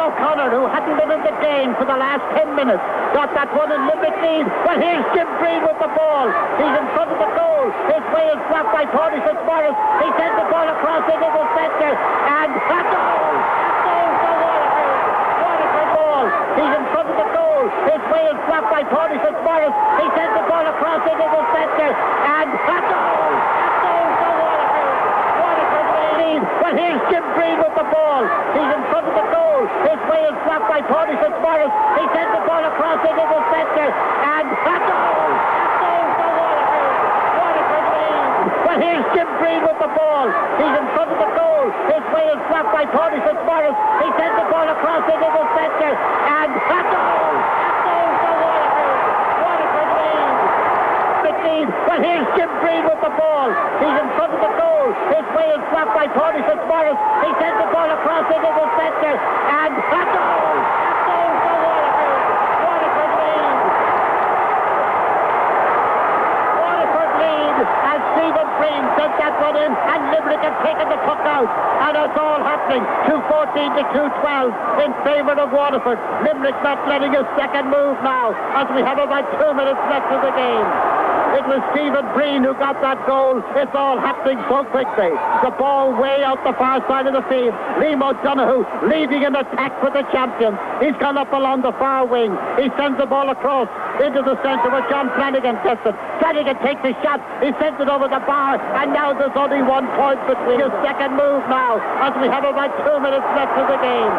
O'Connor, who hadn't been in the game for the last 10 minutes, got that one in Limerick lead. But here's Jim Green with the ball. He's in front of the goal. His way is blocked by Tony Fitzmaurice. He sends the ball across into the centre, and that goal! That goes the Waterford. Waterford ball. He's in front of the goal. His way is blocked by Tony Fitzmaurice. He sends the ball across into the centre, and that goal! That goes the Waterford. Waterford lead. But here's Jim Green with the ball. He's in front of the goal. His way is blocked by Tony Fitzmaurice. He sends the ball across into the centre, and that goal! That goes the Waterford. Waterford lead. But here's Jim Green with the ball. He's in front of the goal. His way is blocked by Tony Fitzmaurice. He sends the ball across into the centre, and that goal! That goes the Waterford. Waterford lead. ball. He's in front of the goal. His way is blocked by Tony Fitzmaurice. He sends the ball across into the centre. And a goal! A goal for Waterford. Waterford lead. Waterford lead. And Stephen Breen sent that one in. And Limerick had taken the puck out. And it's all happening. 2:14 to 2:12 in favour of Waterford. Limerick not letting a second move now as we have about 2 minutes left of the game. It was Stephen Breen who got that goal. It's all happening so quickly. The ball way out the far side of the field. Liam O'Donoghue leading an attack for the champions. He's gone up along the far wing. He sends the ball across into the centre where John Flanagan gets it. Flanagan takes a shot. He sends it over the bar. And now there's only 1 point between his second move now as we have about 2 minutes left of the game.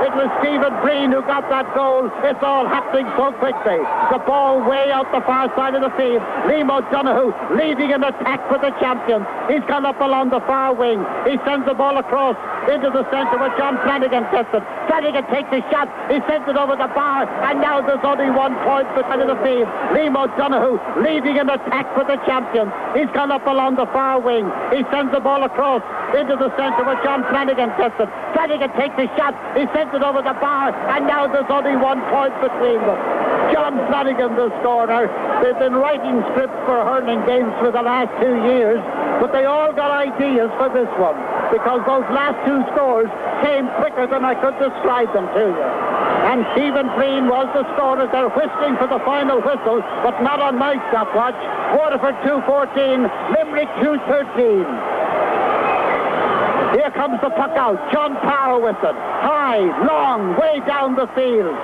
It was Stephen Breen who got that goal. It's all happening so quickly. The ball way out the far side of the field. Liam O'Donoghue leading an attack for the champions. He's gone up along the far wing. He sends the ball across into the centre where John Flanagan gets it. Flanagan takes a shot. He sends it over the bar. And now there's only 1 point between the field. Liam O'Donoghue leading an attack for the champions. He's gone up along the far wing. He sends the ball across into the centre where John Flanagan gets it. Flanagan takes a shot. He sends it over the bar. And now there's only 1 point between them. John Flanagan, the scorer. They've been writing scripts for hurling games for the last 2 years, but they all got ideas for this one because those last 2 scores came quicker than I could describe them to you. And Stephen Breen was the scorer. They're whistling for the final whistle, but not on my stopwatch. Waterford 2:14, Limerick 2:13. Here comes the puck out. John Power with it. High, long, way down the field.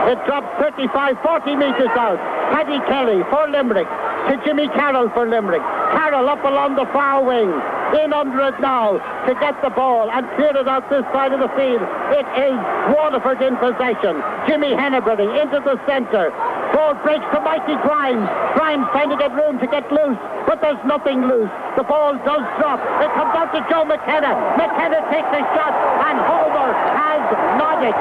It drops 35, 40 metres out. Paddy Kelly for Limerick to Jimmy Carroll for Limerick. Carroll up along the far wing. In under it now to get the ball and clear it out this side of the field. It is Waterford in possession. Jimmy Henneberry into the centre. Ball breaks to Mikey Grimes. Grimes trying to get room to get loose, but there's nothing loose. The ball does drop. It comes out to Joe McKenna. McKenna takes a shot, and Homer has nodded.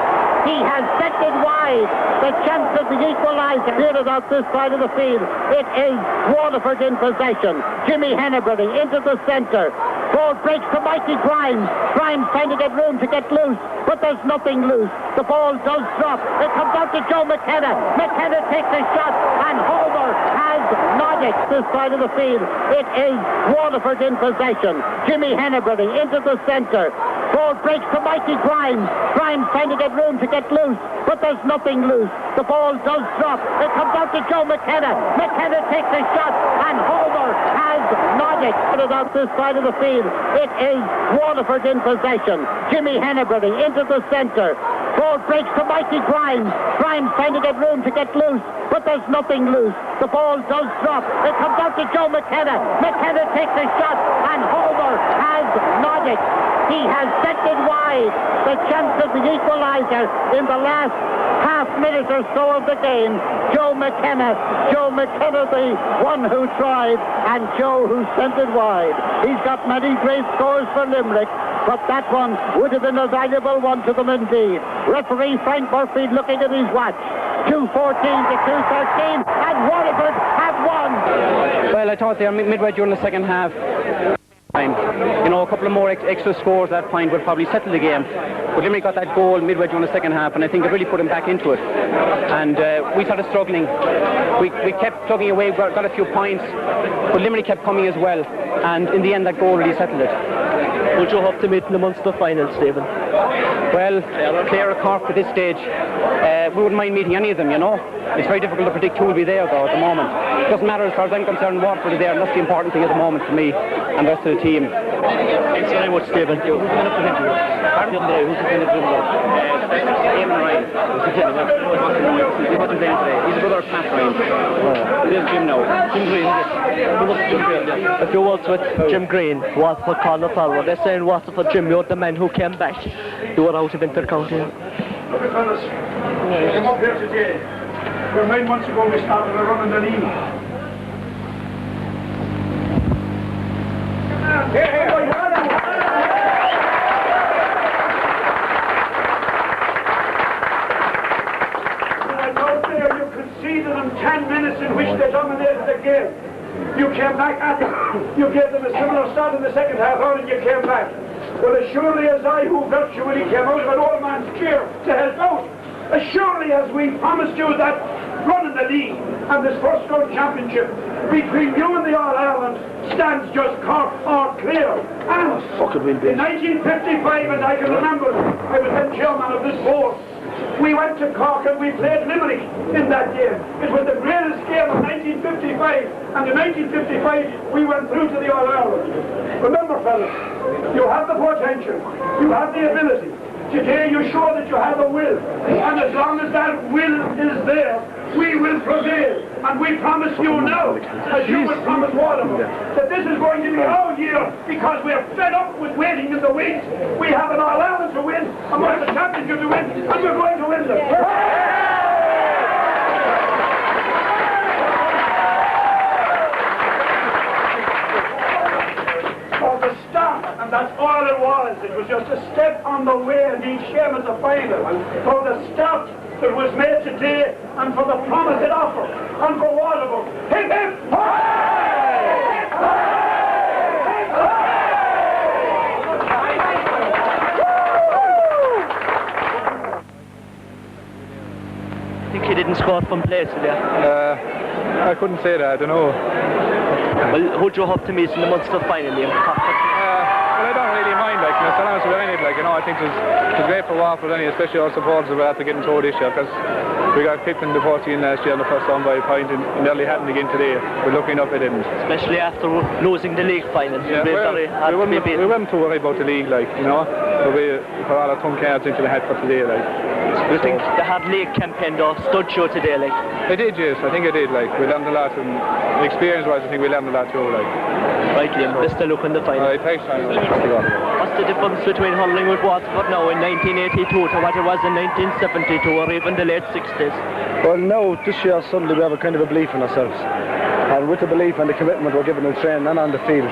He has sent it wide. The chance of the equaliser. Clear it out this side of the field. It is Waterford in possession. Jimmy Henneberry into the centre. Ball breaks to Mikey Grimes. Grimes trying to get room to get loose, but there's nothing loose. The ball does drop. It comes out to Joe McKenna. McKenna takes a shot, and Homer has nodded this side of the field. It is Waterford in possession. Jimmy Henneberry into the centre. Ball breaks to Mikey Grimes. Grimes trying to get room to get loose, but there's nothing loose. The ball does drop. It comes out to Joe McKenna. McKenna takes a shot, and Homer has nodded. Put it out this side of the field. It is Waterford in possession. Jimmy Henneberry into the centre. Ball breaks to Mikey Grimes. Grimes trying to get room to get loose, but there's nothing loose. The ball does drop. It comes out to Joe McKenna. McKenna takes a shot, and Homer has nodded. He has sent it wide. The chance of the equaliser in the last half minute or so of the game. Joe McKenna. Joe McKenna, the one who tried, and Joe who sent it wide. He's got many great scores for Limerick, but that one would have been a valuable one to them indeed. Referee Frank Murphy looking at his watch. 2:14 to 2:13, and Waterford have won. Well, I thought they were midway during the second half. You know, a couple of more extra scores at that point would probably settle the game. But Limerick got that goal midway during the second half, and I think it really put him back into it. And we started struggling. We kept plugging away, got a few points, but Limerick kept coming as well. And in the end, that goal really settled it. Would you hope to meet in the Munster final, Stephen? Well, Clare or Cork at this stage, we wouldn't mind meeting any of them, you know. It's very difficult to predict who will be there, though, at the moment. It doesn't matter as far as I'm concerned, Waterford is there, and that's the important thing at the moment for me and the rest of the team. Thanks very much, Stephen. Who's the winner for him? Pardon? Who's the winner for him? Eamon Ryan. What's his name today? He's a brother of Pat Ryan. There's Jim now. Jim Green, If you was with Jim Green, Waterford called the forward. They're saying Waterford, Jim, you're the man who came back. You were out of Inter-County. We came up here today. 9 months ago we started a run in the league. Out there you conceded them 10 minutes in which they dominated the game. You came back at them. You gave them a similar start in the second half out and you came back. Well, as surely as I, who virtually came out of an old man's chair to help out, as surely as we promised you that run in the league and this first round championship between you and the All-Ireland stands just Cork or clear. And in 1955, and I can remember, I was then chairman of this board, we went to Cork and we played Limerick in that game. It was the greatest game of 1955, and in 1955 we went through to the All-Ireland. Remember, fellas, you have the potential, you have the ability. Today you show that you have a will, and as long as that will is there, we will prevail. And we promise you now, as you will promise Waterford, that this is going to be our year, because we're fed up with waiting in the wings. We have an All-Ireland to win, and we have a championship to win, and we're going to win them. The start, and that's all it was. It was just a step on the way, and each game is a final. And for the start that was made today, and for the promise it offered, and for Waterford, hip hip hooray! I think he didn't score from play today. I couldn't say that, I don't know. Well, who do you hope to meet in the Munster final game? Well, I don't really mind, like, so long as we're in it, like, I think it was great for Waterford, especially our supporters were after getting through this year, because we got picked in the 14 last year in the first round by a point, and nearly happened again today. We're lucky enough it didn't. Especially after losing the league final. Yeah, we weren't too worried about the league, but we put all our thumb cards into the hat for today, Do you think the hard league campaign though stood you today, It did, yes, I think it did, we learned a lot, and experience-wise I think we learned a lot too, Right, Liam, best of luck in the final. Thanks, What's the difference between hurling with Waterford now in 1982 to what it was in 1972 or even the late 60s? Well, now, this year, suddenly we have a kind of a belief in ourselves. And with the belief and the commitment we're given in training and on the field,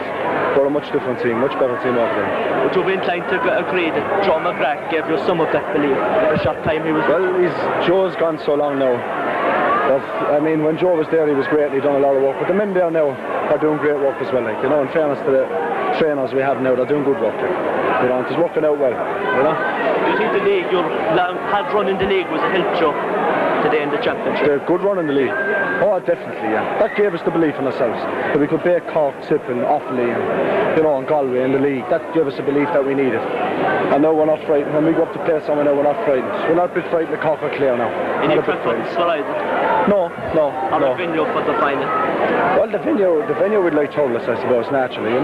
we're a much different team, much better team over there. Would you be inclined to agree that Joe McGrath gave you some of that belief in the short time he was there? Well, Joe's gone so long now. But, when Joe was there, he was great, he done a lot of work. But the men there now are doing great work as well, in fairness to the trainers we have now, they're doing good work. It's working out well, Do you think the league, your hard run in the league was a help to you today in the championship? The good run in the league? Oh, definitely, yeah. That gave us the belief in ourselves. That we could beat Cork, Tip and Offaly and, Galway in the league. That gave us the belief that we needed. And now we're not frightened. When we go up to play someone now, we're not frightened. We're not a bit frightened of Cork or Clare now. Any preference for either? No. Or the venue for the final? Well, the venue we'd like Thurles, I suppose, naturally, It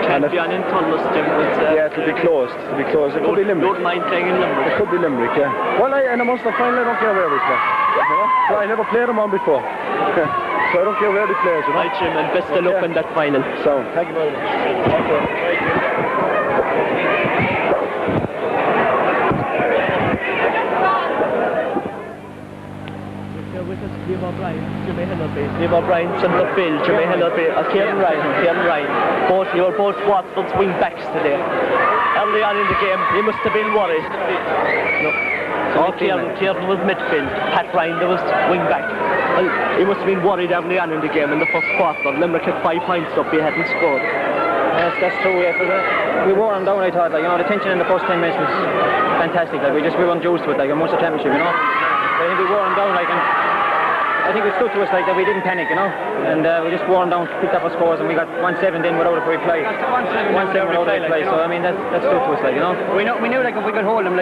can't be on in Thurles, Jim. Yeah, it'll be closed. It could be Limerick. You don't mind playing in Limerick? It could be Limerick, yeah. Well, in a Munster final, I don't care where we play. So I never played them on before. So I don't care where they play, Right, Jim, and best of luck in that final. So, thank you very much. Liam O'Brien, Jimmy Hennerby, Liam O'Brien, centre field, Jimmy Hennerby, Kieran Ryan. You were both Waterford's wing backs today. Early on in the game, he must have been worried. Kieran was midfield, Pat Ryan there was wing back. Well, he must have been worried early on in the game in the first quarter. Limerick had 5 points up, he hadn't scored. Yes, that's true, yeah. We wore them down, I thought, the tension in the first 10 minutes was fantastic. We weren't used to it, a Munster championship, I think we wore them down, and I think it stood to us that we didn't panic, and we just wore them down, picked up our scores, and we got 1-7 then without a reply. 1-7 without a reply, so that stood to us, We knew if we could hold them,